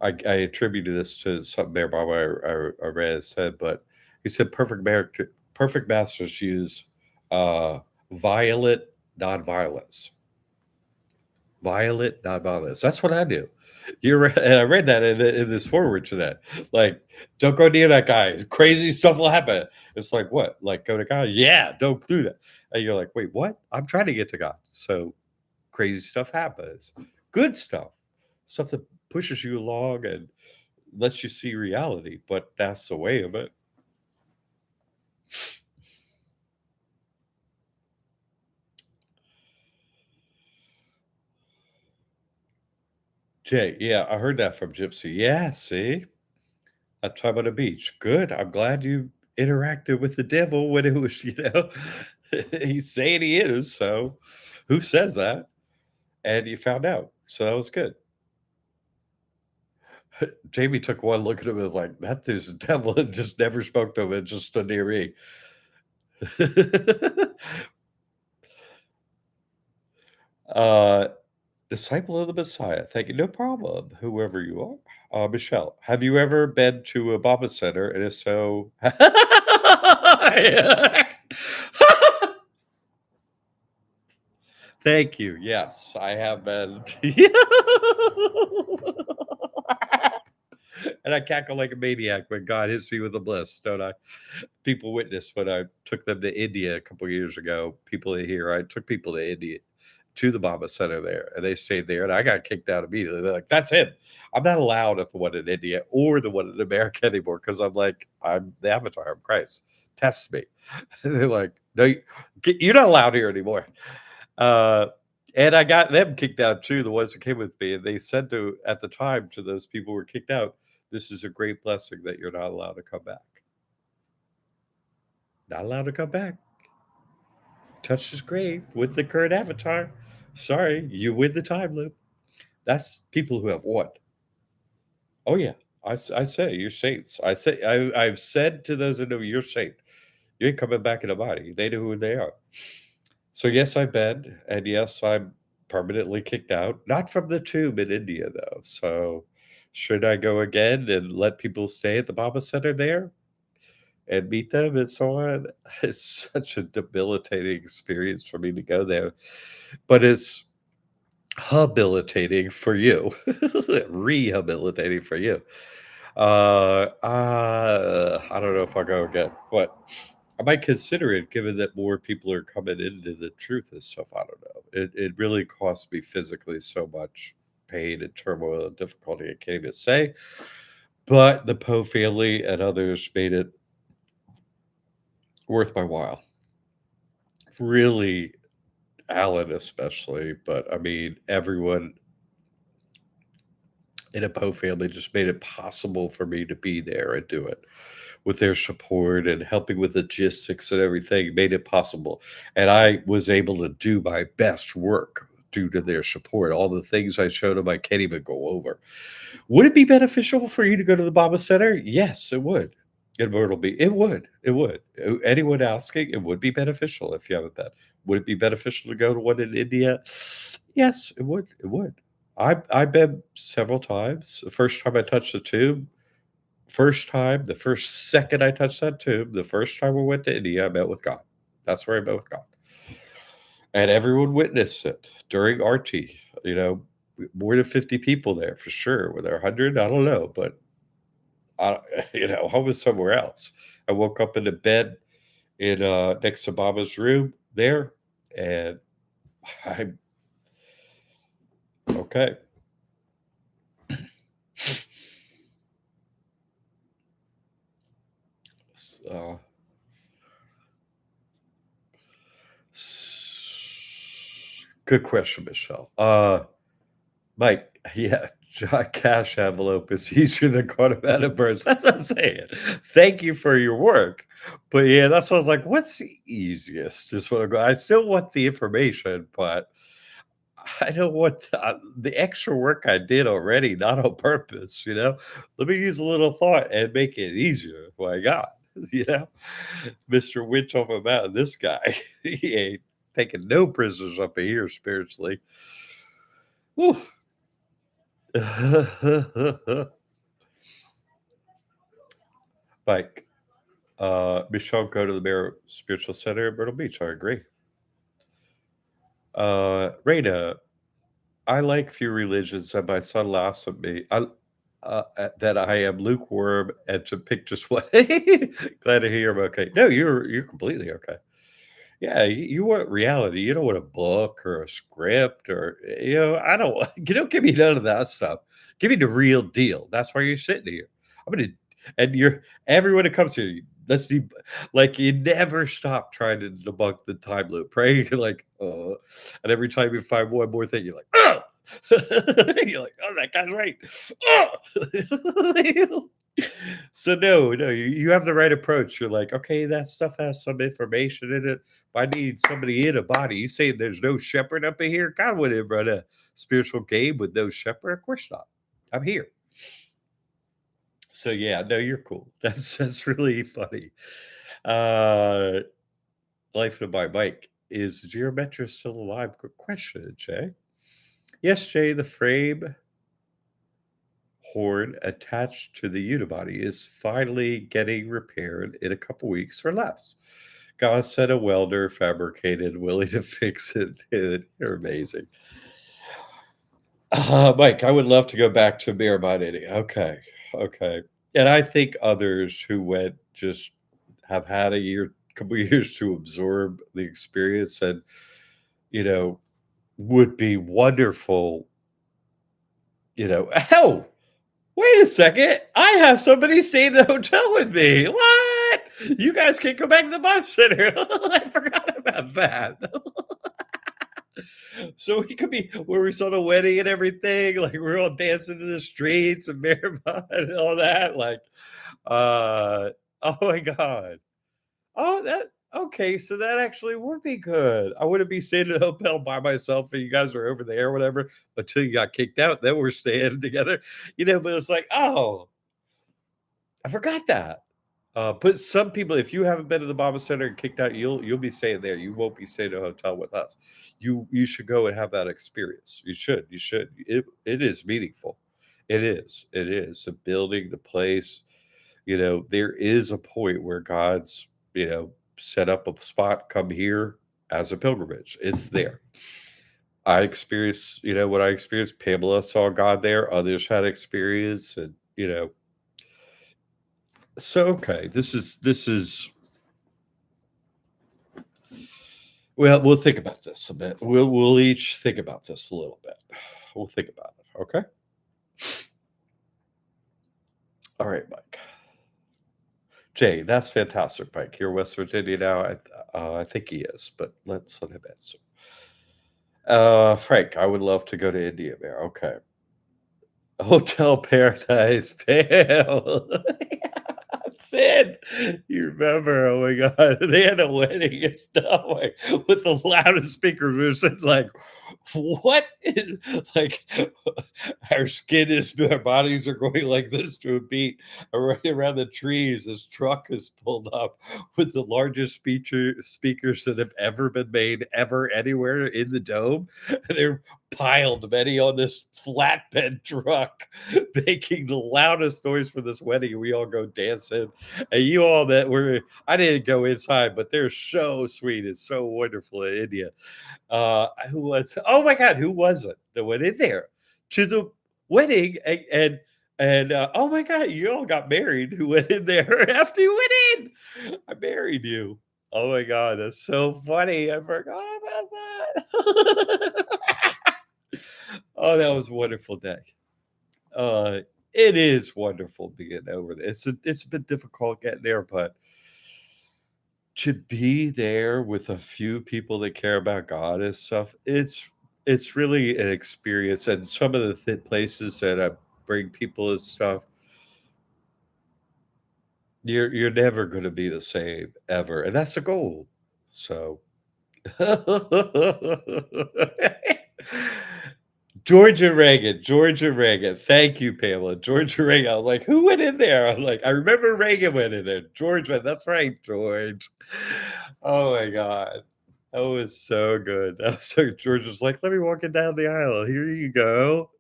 Speaker 1: I attributed this to something there Baba I read and said. But he said perfect masters use uh, violent nonviolence. Violent nonviolence. That's what I do. You're right, and I read that in this forward to that. Like, don't go near that guy. Crazy stuff will happen. It's like what? Like go to God? Yeah, don't do that. And you're like, wait, what? I'm trying to get to God. So crazy stuff happens. Good stuff that pushes you along and lets you see reality. But that's the way of it. Jay, yeah, I heard that from Gypsy. Yeah, see, a time on the beach. Good. I'm glad you interacted with the devil when it was, he's saying he is. So who says that? And you found out. So that was good. Jamie took one look at him and was like, that dude's the devil, and just never spoke to him and just stood near me. uh, Disciple of the Messiah. Thank you. No problem, whoever you are. Michelle, have you ever been to a Baba Center? And if so, thank you. Yes, I have been. And I cackle like a maniac when God hits me with a bliss, don't I? People witness when I took them to India a couple years ago. People here, I took people to India to the Baba Center there, and they stayed there, and I got kicked out immediately. They're like, "That's him." I'm not allowed at the one in India or the one in America anymore because I'm like, I'm the Avatar. I'm Christ. Test me. And they're like, "No, you're not allowed here anymore." Uh, and I got them kicked out too, the ones that came with me. And they said to at the time to those people who were kicked out, "This is a great blessing that you're not allowed to come back. Not allowed to come back. Touch his grave with the current avatar. Sorry, you win the time loop." That's people who have what? Oh yeah, I say you're saints. I've said to those who know you're saint. You ain't coming back in a body. They know who they are. So yes, I've been, and yes, I'm permanently kicked out. Not from the tomb in India though. So should I go again and let people stay at the Baba Center there and meet them and so on? It's such a debilitating experience for me to go there. But it's habilitating for you. Rehabilitating for you. I don't know if I'll go again. What? I might consider it given that more people are coming into the truth and stuff. I don't know. It really costs me physically so much pain and turmoil and difficulty. I can't even say. But the Poe family and others made it worth my while. Really, Alan especially, but I mean everyone in a Poe family just made it possible for me to be there and do it. With their support and helping with logistics and everything made it possible. And I was able to do my best work due to their support. All the things I showed them, I can't even go over. Would it be beneficial for you to go to the Baba Center? Yes, it would. It'll be. It would. It would. Anyone asking, it would be beneficial if you haven't been. Would it be beneficial to go to one in India? Yes, it would. It would. I've been several times. The first time I touched the tube, first time, the first second I touched that tube, the first time we went to India, I met with God. That's where I met with God. And everyone witnessed it during RT. You know, more than 50 people there for sure. Were there 100? I don't know, but I, I was somewhere else. I woke up in a bed in next to Baba's room there, and I'm okay. Uh, Good question, Michelle. Mike, yeah, cash envelope is easier than automatic birds. That's what I'm saying. Thank you for your work. But yeah, that's what I was like, what's the easiest? Just want to go. I still want the information, but I don't want the extra work I did already, not on purpose, you know? Let me use a little thought and make it easier. Why God, you know? Mr. Witch off a mountain, this guy, he ain't taking no prisoners up here spiritually. Whew. Like, Michelle, go to the Bear Spiritual Center in Myrtle Beach. I agree. Rita, I like few religions, and my son laughs at me. That I am lukewarm and to pick just one. Glad to hear I'm okay. No, you're completely okay. Yeah, you want reality. You don't want a book or a script or I don't want you don't give me none of that stuff. Give me the real deal. That's why you're sitting here. I'm gonna and you're everyone that comes here, let's be like you never stop trying to debunk the time loop, right? You're like, and every time you find one more thing, you're like, oh you're like, oh that guy's right. Oh so no, you have the right approach. You're like, okay, that stuff has some information in it. I need somebody in a body. You say there's no shepherd up in here? God wouldn't run a spiritual game with no shepherd. Of course not. I'm here. So yeah, no, you're cool. That's really funny. Uh Life of my bike. Is Geometra still alive? Good question, Jay. Yes, Jay, the frame horn attached to the unibody is finally getting repaired in a couple weeks or less. God sent a welder fabricated, willing to fix it. Dude, you're amazing. Mike, I would love to go back to beer mining. Okay. Okay. And I think others who went just have had a couple years to absorb the experience and, you know, would be wonderful, hell, wait a second. I have somebody stay in the hotel with me. What? You guys can't go back to the bar center. I forgot about that. So he could be where we saw the wedding and everything. Like we're all dancing in the streets and Marymount and all that. Like, uh, oh my god. Oh, that okay. So that actually would be good. I wouldn't be staying in the hotel by myself and you guys are over there or whatever until you got kicked out. Then we're staying together, But it's like, oh, I forgot that. But some people, if you haven't been to the Mama Center and kicked out, you'll be staying there. You won't be staying in a hotel with us. You should go and have that experience. You should. You should. It is meaningful. It is. It is. The building, the place. There is a point where God's set up a spot. Come here as a pilgrimage. It's there. I experienced what I experienced. Pamela saw God there. Others had experience, and so okay, this is well, we'll think about this a bit. We'll each think about this a little bit. We'll think about it. Okay. All right, Mike. Jay, that's fantastic, Mike. You're West Virginia now. I think he is, but let's let him answer. Frank, I would love to go to India, man. Okay. Hotel Paradise, Pale. Sid, you remember? Oh my god, they had a wedding and stuff like with the loudest speakers. We were sitting like, what is like our skin is our bodies are going like this to a beat right around the trees. This truck is pulled up with the largest speakers that have ever been made ever anywhere in the dome. And they're piled many on this flatbed truck, making the loudest noise for this wedding. We all go dancing. And you all that were, I didn't go inside, but they're so sweet. It's so wonderful in India. Oh my God, who was it that went in there to the wedding? And oh my God, you all got married. Who went in there after you went in? I married you. Oh my God, that's so funny. I forgot about that. Oh, that was a wonderful day. Uh, it is wonderful being over there. It's been difficult getting there, but to be there with a few people that care about God and stuff, it's it's really an experience, and some of the places that I bring people and stuff, you're never gonna be the same ever, and that's the goal. So Georgia Reagan. Thank you, Pamela. Georgia Reagan. I was like, who went in there? I was like, I remember Reagan went in there. George went. That's right, George. Oh my God. That was so good. That was so George was like, let me walk it down the aisle. Here you go.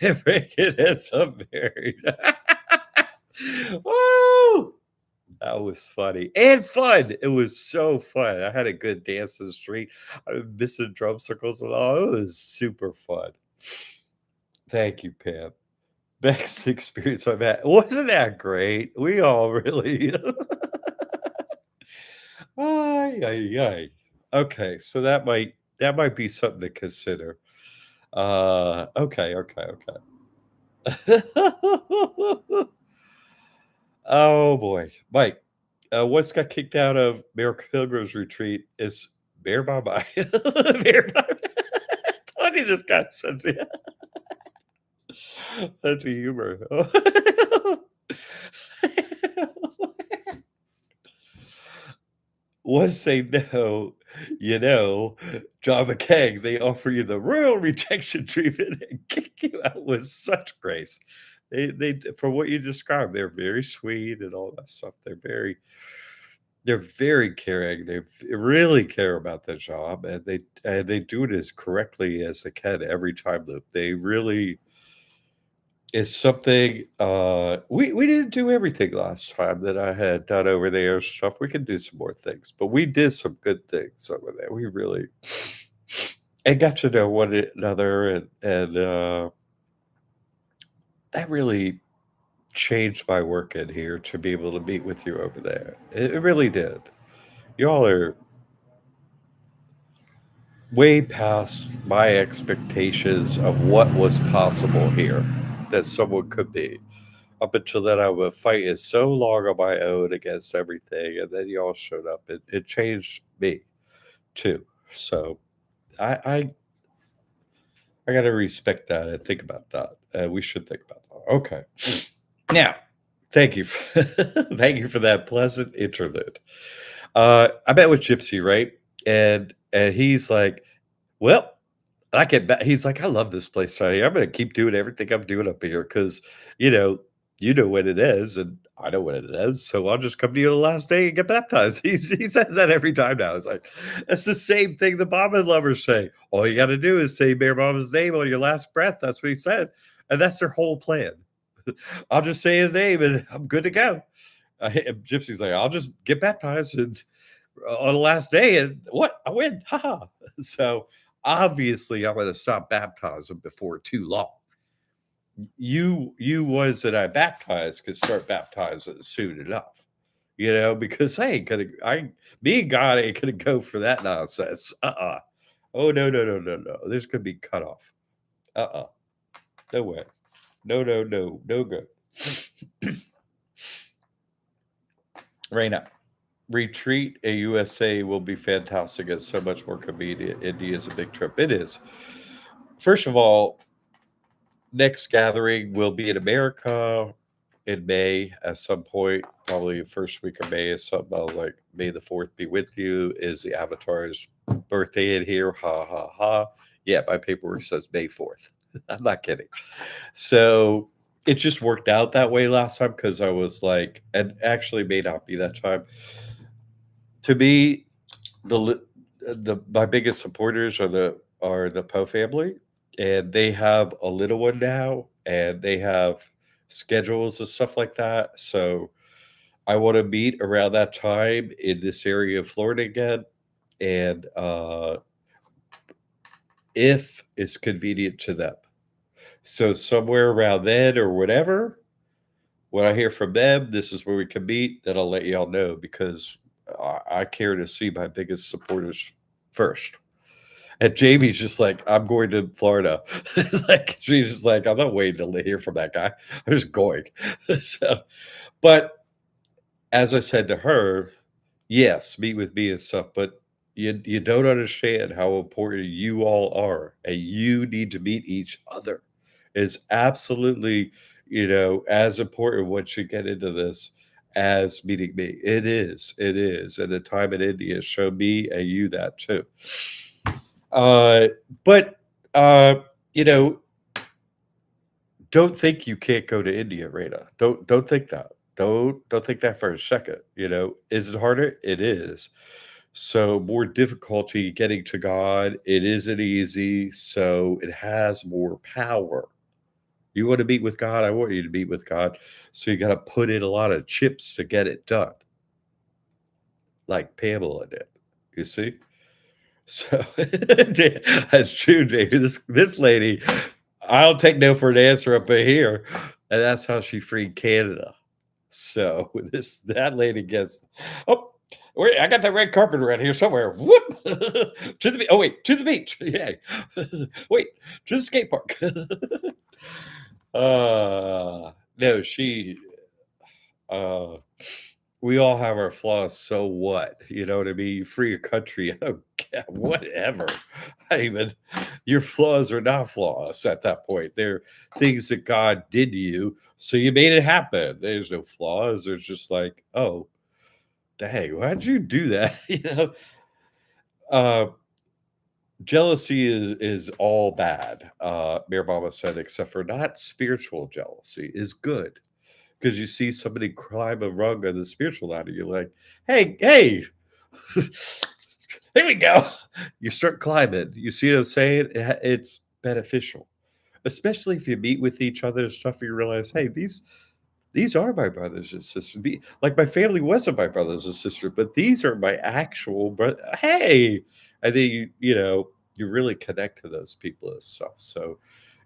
Speaker 1: And Reagan ends up married. Woo! That was funny and fun. It was so fun. I had a good dance in the street. I was missing drum circles and all. It was super fun. Thank you, Pam. Best experience I've had. Wasn't that great? We all really. Ay, ay, ay. Okay, so that might be something to consider. Okay, okay, okay. Oh boy, Mike. What's got kicked out of Mayor Pilgrim's retreat is Bear Bye Bye. Bear Bye Bye. Tony just got sense of humor. Once they know, you know, John McCaig, they offer you the royal rejection treatment and kick you out with such grace. They for what you described, they're very sweet and all that stuff. They're very caring. They really care about their job, and they do it as correctly as they can every time loop. They really it's something we didn't do everything last time that I had done over there and stuff. We can do some more things, but we did some good things over there. We really and got to know one another and that really changed my work in here to be able to meet with you over there. It really did. Y'all are way past my expectations of what was possible here that someone could be. Up until then, I would fight it so long on my own against everything, and then y'all showed up. It changed me too. So I I, I got to respect that and think about that. We should think about that. Okay. Now, thank you, thank you for that pleasant interlude. I met with Gypsy, right? And he's like, well, I get back. He's like, I love this place right here. I'm gonna keep doing everything I'm doing up here because you know, you know what it is, and I know what it is. So I'll just come to you the last day and get baptized. He says that every time now. It's like that's the same thing the Bobbin lovers say. All you got to do is say Mayor Mama's name on your last breath. That's what he said, and that's their whole plan. I'll just say his name and I'm good to go. Gypsy's like, I'll just get baptized and on the last day, and what I win, haha. So obviously, I'm going to stop baptizing before too long. You was that I baptized could start baptizing soon enough, because I ain't gonna, me and God ain't gonna go for that nonsense. Oh no no no no no. There's gonna be cut off. No way. No no no no good. Raina. Retreat a USA will be fantastic. It's so much more convenient. India is a big trip. It is. First of all, next gathering will be in America in May at some point, probably the first week of May is something. I was like, May the 4th be with you. Is the Avatar's birthday in here? Ha ha ha. Yeah, my paperwork says May 4th. I'm not kidding. So it just worked out that way last time because I was like, and actually may not be that time. To me, the my biggest supporters are the Poe family, and they have a little one now, and they have schedules and stuff like that. So I want to meet around that time in this area of Florida again, and if it's convenient to them. So somewhere around then or whatever, when I hear from them, this is where we can meet. Then I'll let y'all know because I care to see my biggest supporters first. And Jamie's just like, I'm going to Florida. Like she's just like, I'm not waiting to hear from that guy. I'm just going. So, but as I said to her, yes, meet with me and stuff. But You don't understand how important you all are, and you need to meet each other. Is absolutely, as important once you get into this as meeting me. It is, and the time in India showed me and you that too. Uh, but, uh, you know, don't think you can't go to India, Rita. Don't think that. Don't think that for a second. Is it harder? It is. So more difficulty getting to God. It isn't easy. So it has more power. You want to meet with God? I want you to meet with God. So you got to put in a lot of chips to get it done, like Pamela did. You see? So that's true, Dave. This lady, I don't take no for an answer up in here, and that's how she freed Canada. So that lady gets, oh wait, I got that red carpet around here somewhere. Whoop to the oh wait to the beach. Yeah, wait to the skate park. No, uh we all have our flaws, so what? You know what I mean? You free a country, I don't care, whatever. I even your flaws are not flaws at that point. They're things that God did to you, so you made it happen. There's no flaws. There's just like, oh, dang, why'd you do that? Uh, jealousy is all bad. Mir Mama said, except for not spiritual jealousy is good. Because you see somebody climb a rung on the spiritual ladder, you're like, hey, here we go. You start climbing. You see what I'm saying? It's beneficial, especially if you meet with each other and stuff. You realize, hey, these are my brothers and sisters. Like my family wasn't my brothers and sisters, but these are my actual brother. Hey, and then you really connect to those people and stuff. So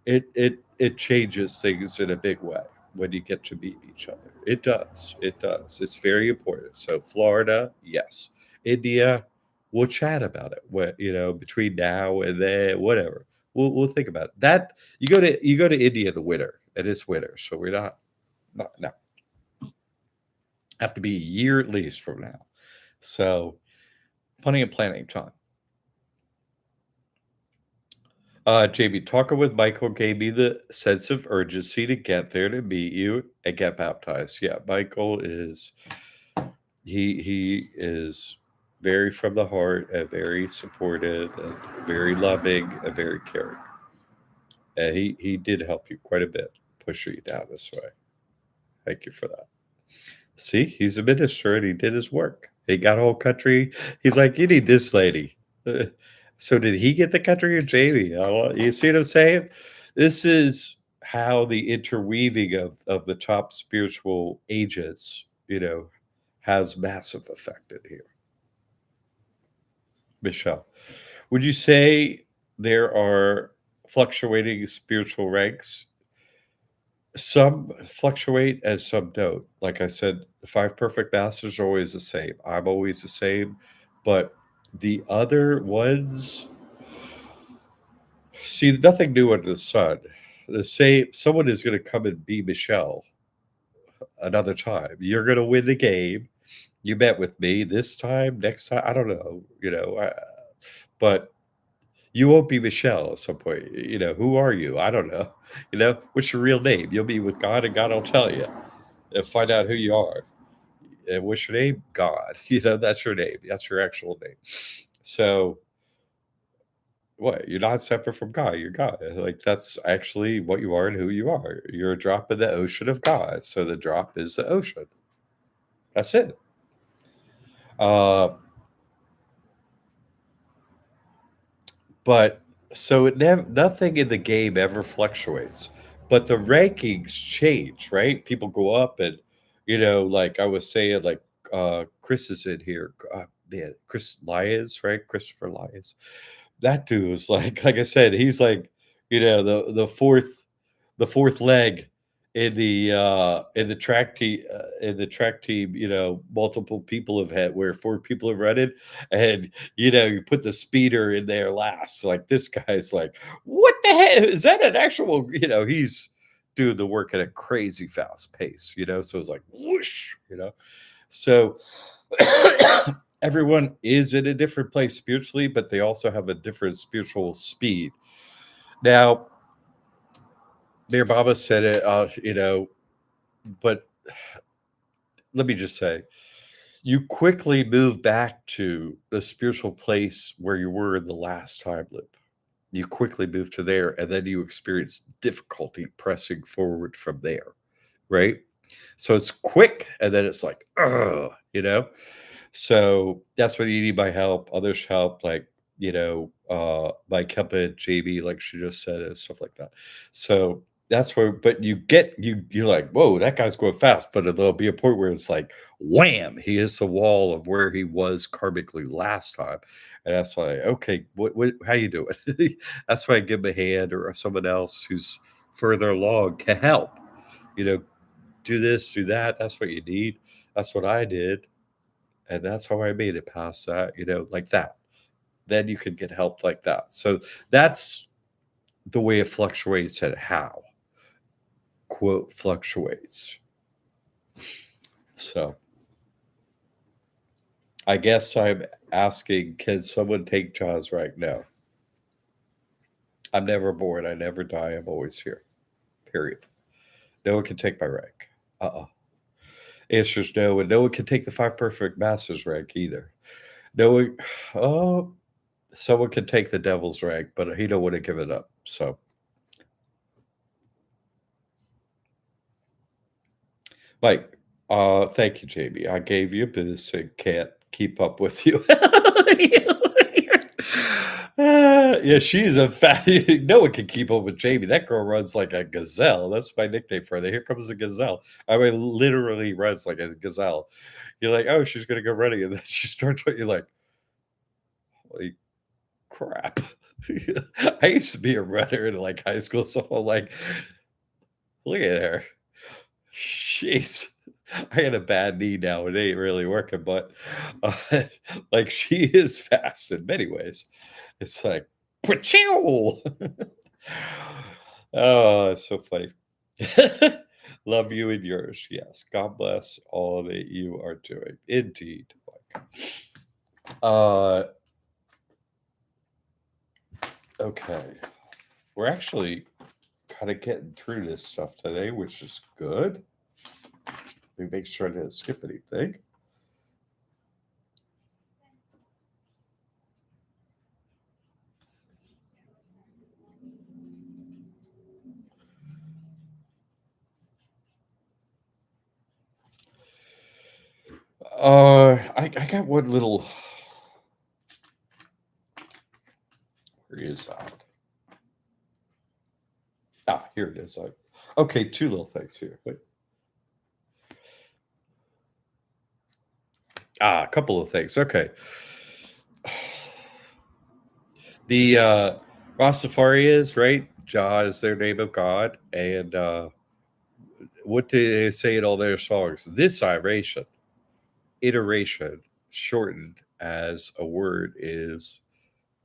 Speaker 1: it changes things in a big way when you get to meet each other. It does. It does. It's very important. So Florida, yes. India, we'll chat about it. What between now and then, whatever. We'll think about it. That you go to India in the winter, and it's winter, so we're not no. Have to be a year at least from now. So plenty of planning time. Jamie, talking with Michael gave me the sense of urgency to get there to meet you and get baptized. Yeah, Michael is he is very from the heart and very supportive and very loving and very caring. And he did help you quite a bit, pushing you down this way. Thank you for that. See, he's a minister and he did his work. He got a whole country. He's like, you need this lady. Uh, So did he get the country or Jamie? You see what I'm saying? This is how the interweaving of the top spiritual agents, has massive effect in here. Michelle, would you say there are fluctuating spiritual ranks? Some fluctuate as some don't. Like I said, the five perfect masters are always the same. I'm always the same. But the other ones, see, nothing new under the sun. The same, someone is going to come and be Michelle another time. You're going to win the game. You met with me this time, next time. I don't know, but you won't be Michelle at some point. Who are you? I don't know. What's your real name? You'll be with God and God will tell you and find out who you are. And what's your name? God. That's your name. That's your actual name. So what? You're not separate from God. You're God. Like that's actually what you are and who you are. You're a drop in the ocean of God. So the drop is the ocean. That's it. Uh, but so it never nothing in the game ever fluctuates. But the rankings change, right? People go up and like I was saying, like Chris is in here. Man, Chris Lyons, right? Christopher Lyons. That dude was like I said, he's like, the fourth leg in the track team, multiple people have had where four people have run it, and you put the speeder in there last. Like this guy's like, what the heck? Is that an actual, he's doing the work at a crazy fast pace, so it's like whoosh. So everyone is at a different place spiritually, but they also have a different spiritual speed. Now, Mayor Baba said it, but let me just say, you quickly move back to the spiritual place where you were in the last time loop. You quickly move to there, and then you experience difficulty pressing forward from there, right? So it's quick, and then it's like, ugh, So that's when you need my help, others help, like, my Kempa JB, like she just said, and stuff like that. So that's where, but you're like, whoa, that guy's going fast. But there'll be a point where it's like, wham, he hits the wall of where he was karmically last time. And that's why, okay, what how you doing? That's why I give him a hand, or someone else who's further along can help. You know, do this, do that. That's what you need. That's what I did. And that's how I made it past that, like that. Then you can get help like that. So that's the way it fluctuates, and how, quote, fluctuates. So I guess I'm asking, can someone take John's rank? No. I'm never bored. I never die. I'm always here. Period. No one can take my rank. Uh-uh. Answer is no, and no one can take the five perfect masters rank either. No one, oh, someone can take the devil's rank, but he don't want to give it up. So, Mike, thank you, Jamie. I gave you a boost and can't keep up with you. Yeah, she's a fat. No one can keep up with Jamie. That girl runs like a gazelle. That's my nickname for her. Here comes the gazelle. I mean, literally runs like a gazelle. You're like, oh, she's gonna go running, and then she starts. You're like, holy crap. I used to be a runner in like high school, so I'm like, look at her. Jeez. I had a bad knee now. It ain't really working, but uh, like she is fast in many ways. It's like, "Pachow!" Oh, it's so funny. Love you and yours. Yes. God bless all that you are doing. Indeed. Uh, okay. We're actually kind of getting through this stuff today, which is good. Let me make sure I didn't skip anything. I got one little. Where is that? Ah, here it is. Okay, two little things here. Wait. A couple of things. Okay. The Rastafari is right. Jah is their name of God, and what do they say in all their songs? This iteration, shortened as a word, is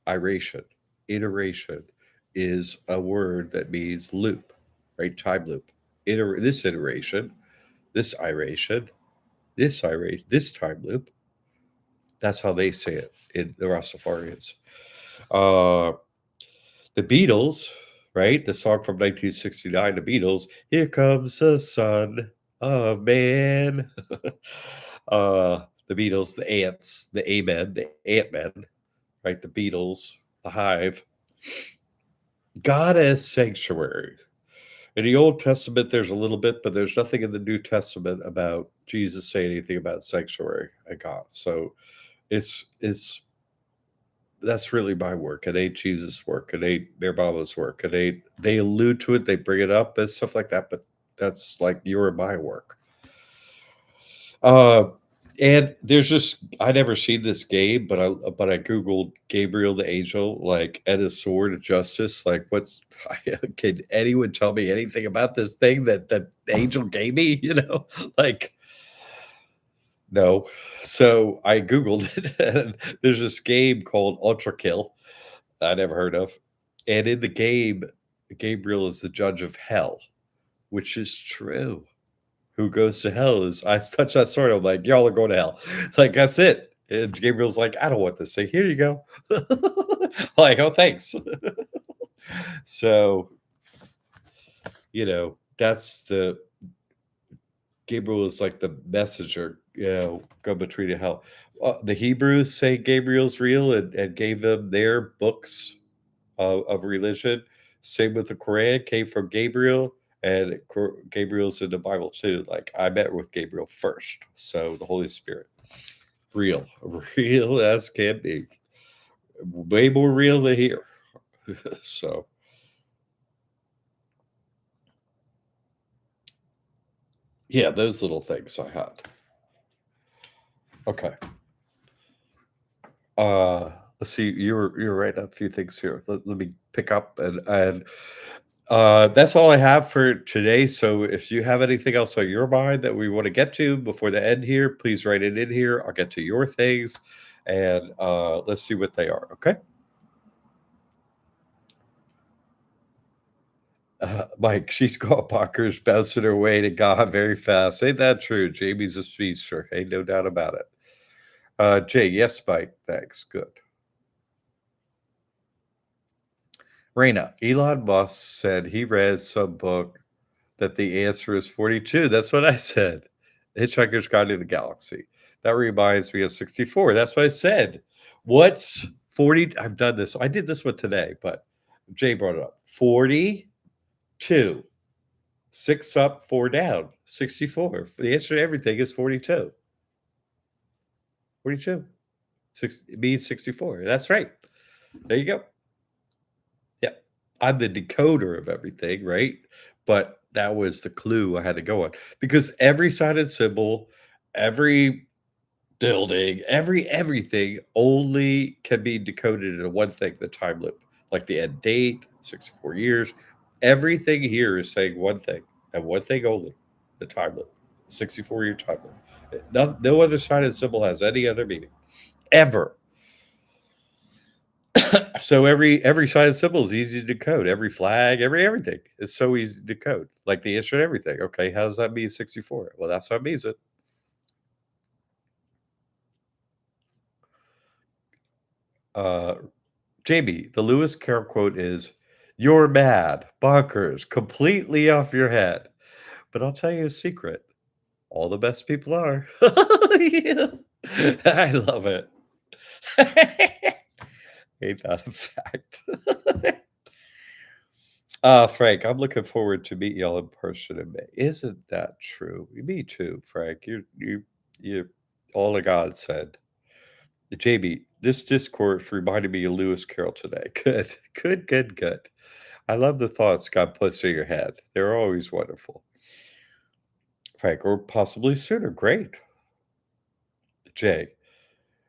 Speaker 1: iration. Iteration is a word that means loop, right? Time loop. This iteration, this iration, this time loop. That's how they say it in the Rastafarians. Uh, the Beatles, right? The song from 1969, the Beatles, Here Comes the Son of Man. The Beatles, the Ants, the Amen, the Ant-Men, right? The Beatles, the Hive. God as sanctuary. In the Old Testament, there's a little bit, but there's nothing in the New Testament about Jesus saying anything about sanctuary and God. So it's that's really my work. It ain't Jesus' work. It ain't their Baba's work. It ain't they allude to it, they bring it up and stuff like that, but that's like your and my work. Uh and there's just I never seen this game, but I googled Gabriel the angel, like at his sword of justice. Like, what's can anyone tell me anything about this thing that the angel gave me? Like, no. So I googled it, and there's this game called Ultra Kill I never heard of. And in the game, Gabriel is the judge of hell, which is true. Who goes to hell is I touch that sword. I'm like, y'all are going to hell. Like, that's it. And Gabriel's like, I don't want this thing. Here you go. Like, oh, thanks. So, that's the Gabriel is like the messenger, go between the hell. The Hebrews say Gabriel's real and gave them their books of religion. Same with the Quran, came from Gabriel, and Gabriel's in the Bible too. Like, I met with Gabriel first, so the Holy Spirit, real, real as can be, way more real than here. So, yeah, those little things I had. Okay. Uh, let's see. You're writing up a few things here. Let me pick up and that's all I have for today. So if you have anything else on your mind that we want to get to before the end here, please write it in here. I'll get to your things, and let's see what they are. Okay. Mike, she's got Parker's bouncing her way to God very fast. Ain't that true? Jamie's a speedster. Ain't no doubt about it. Jay, yes, Mike. Thanks. Good. Raina, Elon Musk said he read some book that the answer is 42. That's what I said. Hitchhiker's Guide to the Galaxy. That reminds me of 64. That's what I said. What's 40? I've done this. I did this one today, but Jay brought it up. 42. Six up, four down. 64. The answer to everything is 42. 42. It means 64. That's right. There you go. Yeah. I'm the decoder of everything, right? But that was the clue I had to go on because every sided symbol, every building, everything only can be decoded into one thing, the time loop, like the end date, 64 years. Everything here is saying one thing and one thing only, the time loop, 64-year time loop. No other sided symbol has any other meaning ever. So every sided symbol is easy to decode. Every flag, everything is so easy to decode. Like the answer to everything. Okay, how does that mean 64? Well, that's how it means it. Uh, Jamie, the Lewis Carroll quote is, "You're mad, bonkers, completely off your head." But I'll tell you a secret: all the best people are. Yeah. I love it. Ain't that a fact? Frank, I'm looking forward to meet y'all in person in May. Isn't that true? Me too, Frank. You all of God said. JB, this discourse reminded me of Lewis Carroll today. Good, good, good, good. I love the thoughts God puts in your head. They're always wonderful. Frank, or possibly sooner. Great. Jay.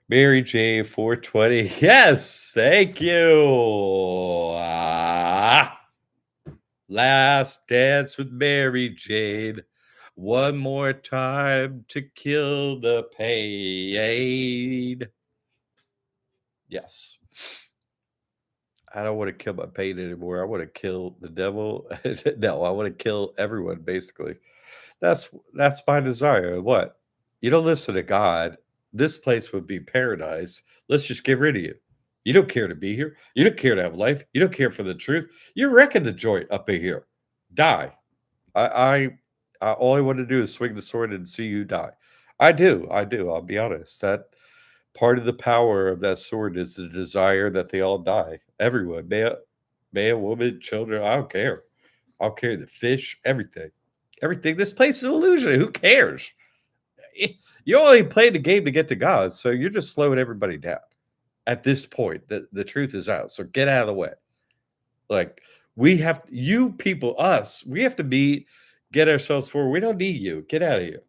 Speaker 1: Mary J 420. Yes, thank you. Last Dance with Mary Jane. One more time to kill the pain. Yes. I don't want to kill my pain anymore. I want to kill the devil. No, I want to kill everyone, basically. That's my desire. What? You don't listen to God. This place would be paradise. Let's just get rid of you. You don't care to be here. You don't care to have life. You don't care for the truth. You're wrecking the joint up in here. Die. I, all I want to do is swing the sword and see you die. I do. I do. I'll be honest. That part of the power of that sword is the desire that they all die. Everyone, man, woman, children. I don't care. I don't care. The fish, everything, everything. This place is an illusion. Who cares? You only play the game to get to God, so you're just slowing everybody down. At this point, the truth is out. So get out of the way. Like, we have you people, us, we have to be get ourselves forward. We don't need you. Get out of here.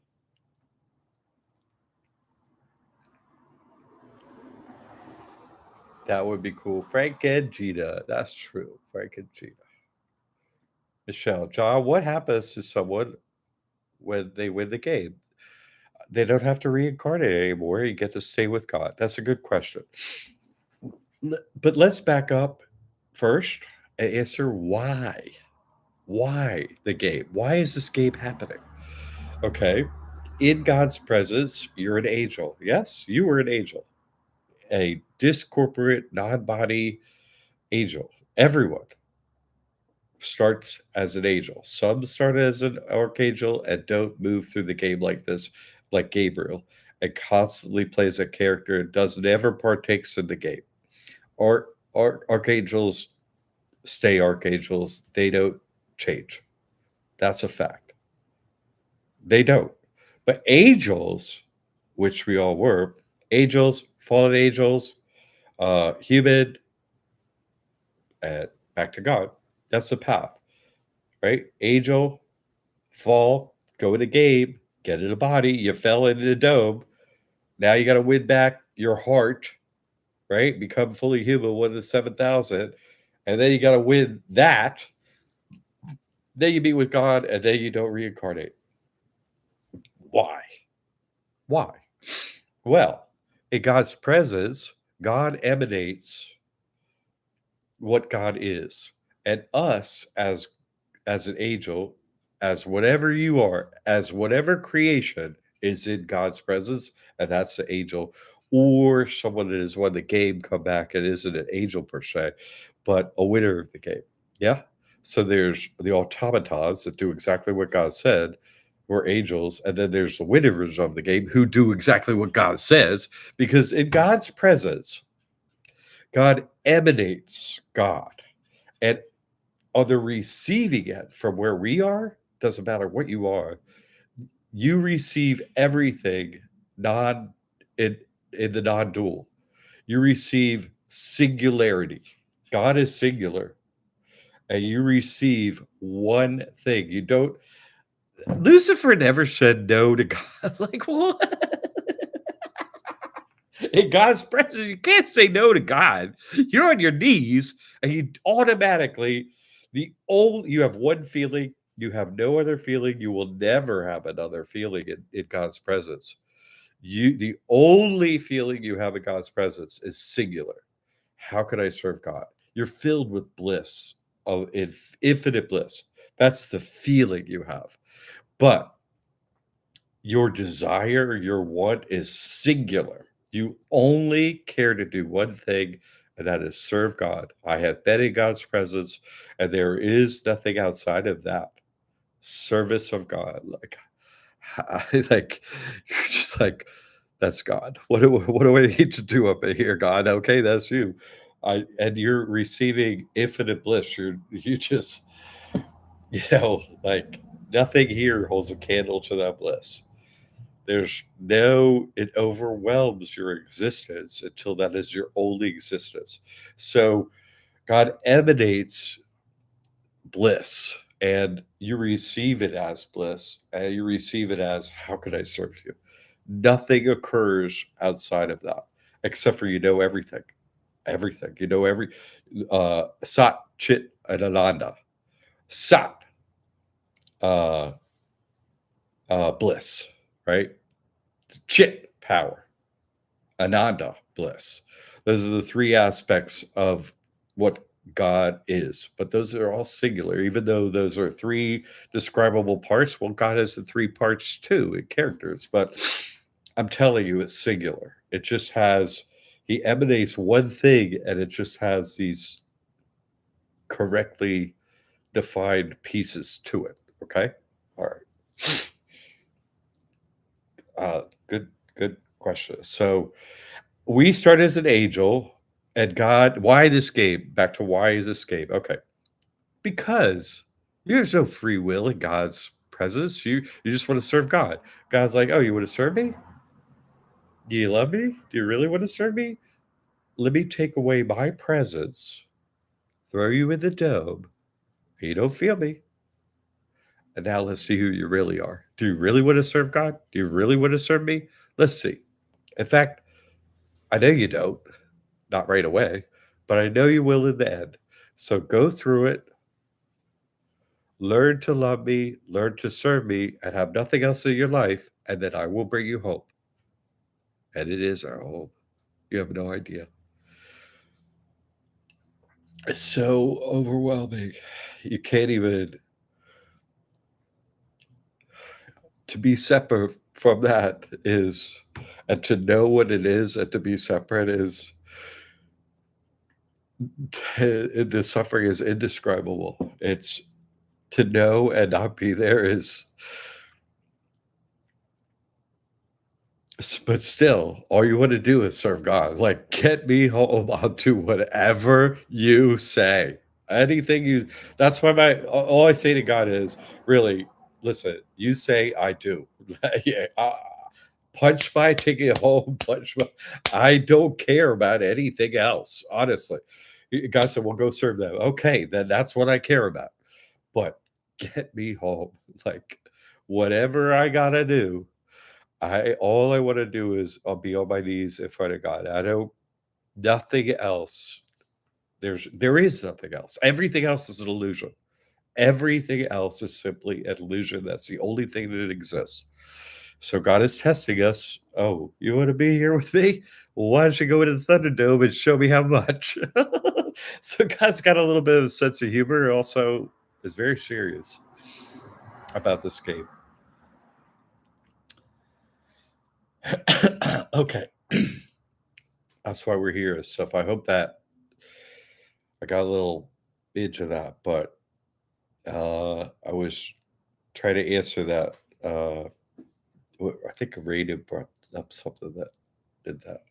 Speaker 1: That would be cool. Frank and Gina. That's true. Frank and Gina. Michelle, John, what happens to someone when they win the game? They don't have to reincarnate anymore. You get to stay with God. That's a good question. But let's back up first and answer why. Why the game? Why is this game happening? Okay. In God's presence, you're an angel. Yes, you were an angel, a discorporate, non body angel. Everyone starts as an angel. Some start as an archangel and don't move through the game like this, like Gabriel, and constantly plays a character and doesn't ever partakes in the game. Or archangels stay archangels. They don't change. That's a fact. They don't. But angels, which we all were, angels, fallen angels, human, and back to God. That's the path, right? Angel, fall, go in a game, get in a body. You fell into the dome. Now you got to win back your heart, right? Become fully human, one of the 7,000. And then you got to win that. Then you meet with God, and then you don't reincarnate. Why? Why? Well, in God's presence, God emanates what God is. And us as an angel, as whatever you are, as whatever creation is in God's presence, and that's the angel, or someone that has won the game come back and isn't an angel per se, but a winner of the game. Yeah. So there's the automatons that do exactly what God said were angels, and then there's the winners of the game who do exactly what God says, because in God's presence, God emanates God. And on the receiving end from where we are, doesn't matter what you are, you receive everything non in in the non-dual. You receive singularity. God is singular, and you receive one thing. You don't. Lucifer never said no to God. Like what? In God's presence, you can't say no to God. You're on your knees, and you automatically you have one feeling, you have no other feeling, you will never have another feeling in God's presence. The only feeling you have in God's presence is singular. How can I serve God? You're filled with bliss, of infinite bliss. That's the feeling you have. But your desire, your want is singular. You only care to do one thing, and that is serve God. I have been in God's presence, and there is nothing outside of that service of God. Like, like you're just like, that's God. What do I need to do up in here, God? Okay, that's you. And you're receiving infinite bliss. You just, like nothing here holds a candle to that bliss. It overwhelms your existence until that is your only existence. So God emanates bliss, and you receive it as bliss, and you receive it as, how can I serve you? Nothing occurs outside of that, except for everything. Everything. Sat, Chit, and Ananda. Sat, uh, bliss, right? Chit, power. Ananda, bliss. Those are the three aspects of what God is, but those are all singular. Even though those are three describable parts, well, God has the three parts too in characters, but I'm telling you, it's singular. It just has, he emanates one thing, and it just has these correctly defined pieces to it. Okay. All right. Good, good question. So, we start as an angel, and God, why this game? Back to why is this game? Okay. Because there's no free will in God's presence. You just want to serve God. God's like, oh, you want to serve me? Do you love me? Do you really want to serve me? Let me take away my presence, throw you in the dome. You don't feel me. And now let's see who you really are. Do you really want to serve God? Do you really want to serve me? Let's see. In fact, I know you don't. Not right away, but I know you will in the end. So go through it, learn to love me, learn to serve me, and have nothing else in your life, and then I will bring you hope. And it is our hope. You have no idea. It's so overwhelming. You can't even to be separate from that is, and to know what it is and to be separate is, the suffering is indescribable. It's to know and not be there is, but still, all you want to do is serve God. Like, get me home. I'll do whatever you say. Anything you, that's why all I say to God is really, listen, you say I do. Yeah, punch my ticket home, punch my, I don't care about anything else, honestly. God said, well, go serve them. Okay, then that's what I care about. But get me home. Like, whatever I gotta do, all I want to do is I'll be on my knees in front of God. I don't, nothing else. There is nothing else. Everything else is an illusion. Everything else is simply an illusion. That's the only thing that exists. So God is testing us. Oh, you want to be here with me? Well, why don't you go into the Thunderdome and show me how much? So God's got a little bit of a sense of humor. Also, is very serious about this game. Okay, that's why we're here and stuff. I hope that I got a little into that, but I was trying to answer that. I think Radio brought up something that did that.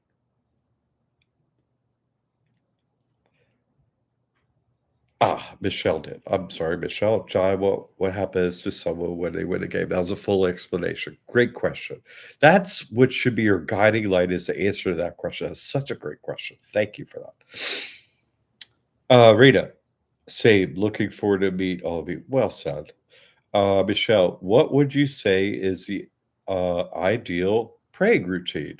Speaker 1: Michelle did. I'm sorry, Michelle. John, what happens to someone when they win a game? That was a full explanation. Great question. That's what should be your guiding light is the answer to that question. That's such a great question. Thank you for that. Rita, same. Looking forward to meet all of you. Well said. Michelle, what would you say is the ideal praying routine?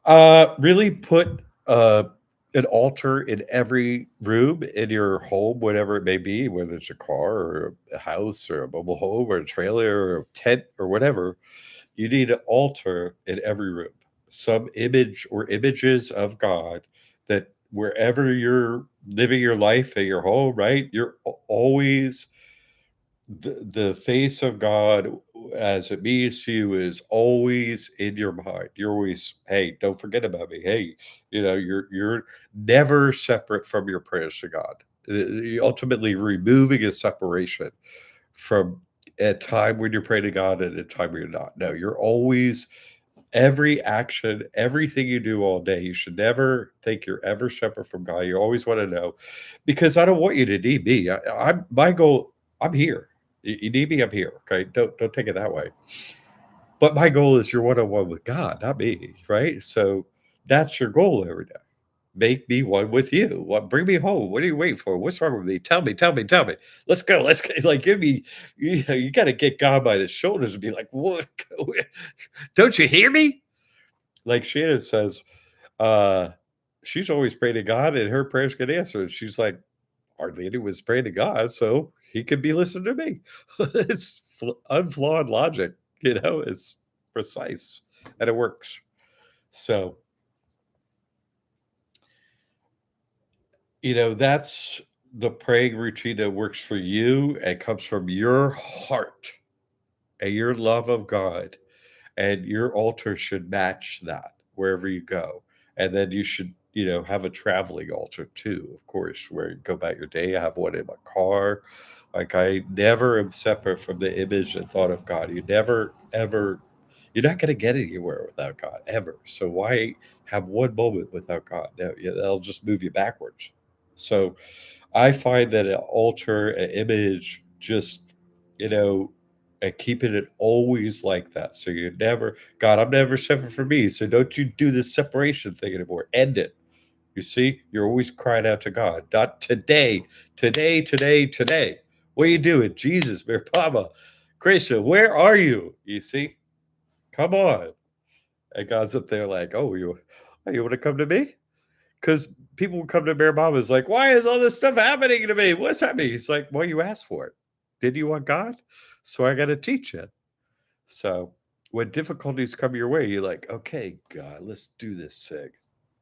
Speaker 1: Really put an altar in every room in your home, whatever it may be, whether it's a car or a house or a mobile home or a trailer or a tent or whatever. You need an altar in every room, some image or images of God that wherever you're living your life at your home, right? You're always the face of God as it means to you is always in your mind. You're always, hey, don't forget about me. Hey, you're never separate from your prayers to God. Ultimately, removing a separation from a time when you're praying to God and a time when you're not. No, you're always every action, everything you do all day. You should never think you're ever separate from God. You always want to know, because I don't want you to need me. I'm my goal. I'm here. You need me, I'm here. Okay, don't take it that way. But my goal is you're one on one with God, not me, right? So that's your goal every day. Make me one with you. What? Bring me home. What are you waiting for? What's wrong with me? Tell me, tell me, tell me. Let's go. Let's go. Like give me. You got to get God by the shoulders and be like, "What? Don't you hear me?" Like Shannon says, uh, she's always praying to God, and her prayers get answered. She's like, hardly anyone's praying to God, so he could be listening to me. It's unflawed logic, it's precise and it works. So, that's the praying routine that works for you and comes from your heart and your love of God. And your altar should match that wherever you go. And then you should, have a traveling altar too, of course, where you go about your day. I have one in my car. Like I never am separate from the image and thought of God. You never ever you're not going to get anywhere without God ever. So why have one moment without God? No, that'll just move you backwards. So I find that an altar, an image, just you know, and keeping it always like that. So you never, God, I'm never separate from me. So don't you do this separation thing anymore. End it. You see, you're always crying out to God. Not today, today, today, today. What are you doing? Jesus, Mirpama, Krishna, where are you? You see? Come on. And God's up there like, you want to come to me? Because people would come to Bear Mama is like, why is all this stuff happening to me? What's happening? He's like, well, you asked for it. Did you want God? So I got to teach you. So when difficulties come your way, you're like, okay, God, let's do this thing.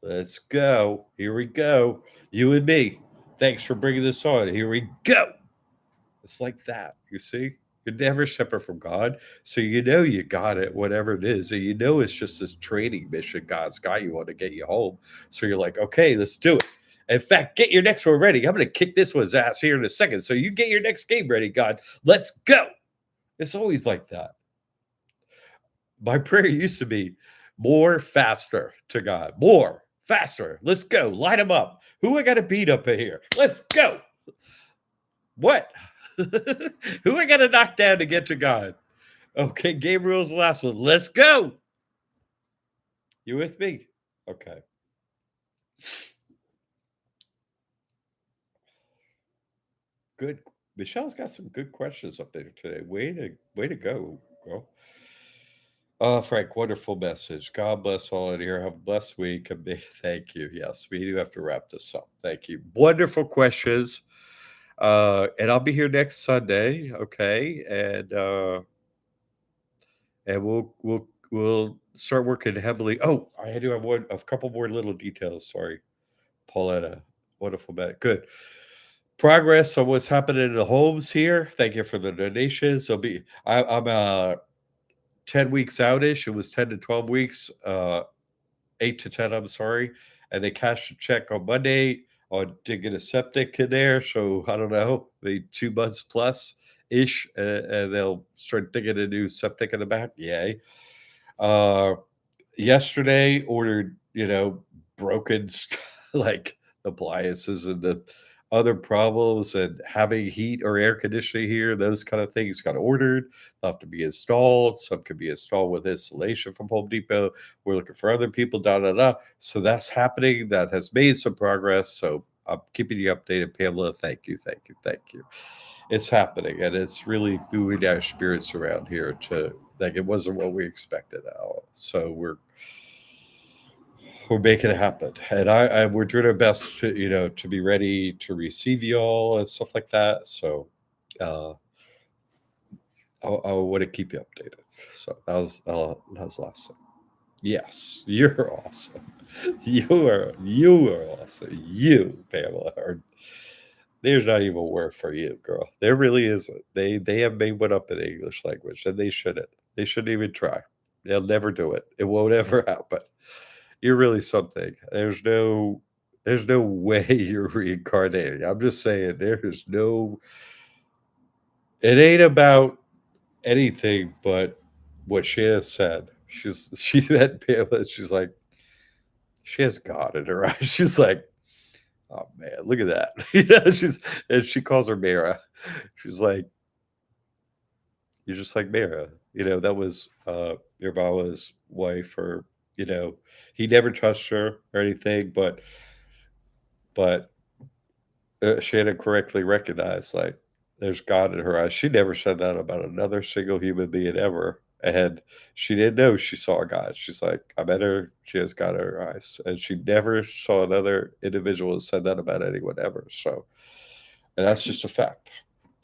Speaker 1: Let's go. Here we go. You and me. Thanks for bringing this on. Here we go. It's like that. You see? You're never separate from God. So you know you got it, whatever it is. And you know it's just this training mission God's got you on to get you home. So you're like, okay, let's do it. In fact, get your next one ready. I'm going to kick this one's ass here in a second. So you get your next game ready, God. Let's go. It's always like that. My prayer used to be more faster to God. More faster. Let's go. Light them up. Who I got to beat up in here? Let's go. What? Who I got to knock down to get to God? Okay, Gabriel's the last one. Let's go. You with me? Okay. Good. Michelle's got some good questions up there today. Way to go, girl. Frank, wonderful message. God bless all in here. Have a blessed week. Thank you. Yes, we do have to wrap this up. Thank you. Wonderful questions. And I'll be here next Sunday. Okay. And we'll start working heavily. Oh, I do have a couple more little details. Sorry. Pauletta, wonderful bet. Good progress on what's happening in the homes here. Thank you for the donations. I'm 10 weeks outish. It was 10 to 12 weeks, 8 to 10, I'm sorry. And they cashed a check on Monday on to get a septic in there. So I don't know, maybe 2 months plus ish. And they'll start digging a new septic in the back. Yay. Uh, Yesterday ordered, broken like appliances and the other problems and having heat or air conditioning here, those kind of things got ordered. They'll have to be installed. Some can be installed with installation from Home Depot. We're looking for other people, da da da. So that's happening. That has made some progress. So I'm keeping you updated, Pamela. Thank you, thank you, thank you. It's happening, and it's really buoyed our spirits around here to like it wasn't what we expected at all. So we're making it happen, and we're doing our best to to be ready to receive you all and stuff like that. So uh, I want to keep you updated. So that was awesome. Yes, you're awesome. You are awesome. You, Pamela, there's not even a word for you, girl. There really isn't. They have made one up in the English language, and they shouldn't. They shouldn't even try. They'll never do it. It won't ever happen. You're really something. There's no way you're reincarnating. I'm just saying there's no it ain't about anything but what she has said. She met Pamela, she's like, she has God in her eyes. She's like, oh man, look at that. And she calls her Mara. She's like, you're just like Mara. That was your Baba's wife, or he never touched her or anything, but Shannon correctly recognized, like, there's God in her eyes. She never said that about another single human being ever. And she didn't know she saw God. She's like, I met her. She has God in her eyes. And she never saw another individual that said that about anyone ever. So, and that's just a fact.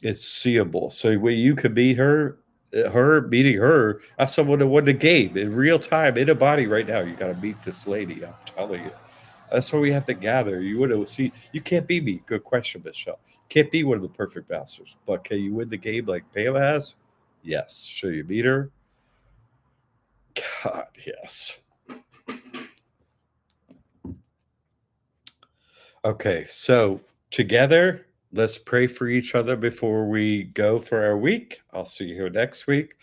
Speaker 1: It's seeable. So when you could meet her, meeting her, that's someone that won the game in real time in a body right now. You got to meet this lady. I'm telling you. That's why we have to gather. You would have see. You can't be me. Good question, Michelle. Can't be one of the perfect masters, but can you win the game like Pam has? Yes. Should you beat her? God, yes. Okay, so together, let's pray for each other before we go for our week. I'll see you here next week.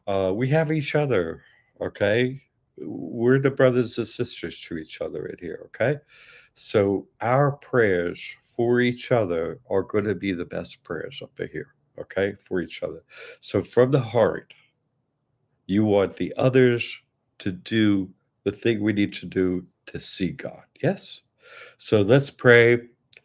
Speaker 1: We have each other, okay? We're the brothers and sisters to each other in here, okay? So our prayers for each other are going to be the best prayers up in here, okay? For each other. So from the heart, you want the others to do the thing we need to do to see God. Yes? So let's pray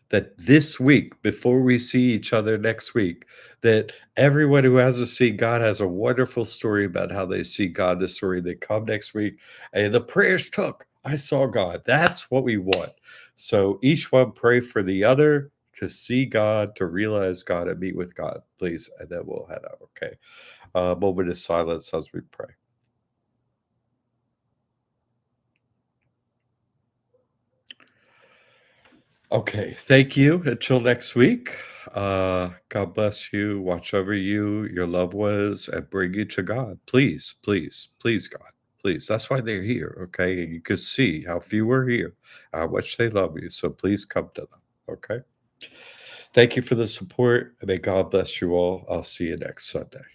Speaker 1: that this week, before we see each other next week, that everyone who hasn't seen God has a wonderful story about how they see God, the story they come next week. And the prayers took. I saw God. That's what we want. So each one pray for the other to see God, to realize God, and meet with God, please. And then we'll head out. Okay. Moment of silence as we pray. Okay, thank you. Until next week. God bless you, watch over you, your loved ones, and bring you to God. Please, please, please, God, please. That's why they're here, okay? And you can see how few are here, how much they love you. So please come to them, okay? Thank you for the support. And may God bless you all. I'll see you next Sunday.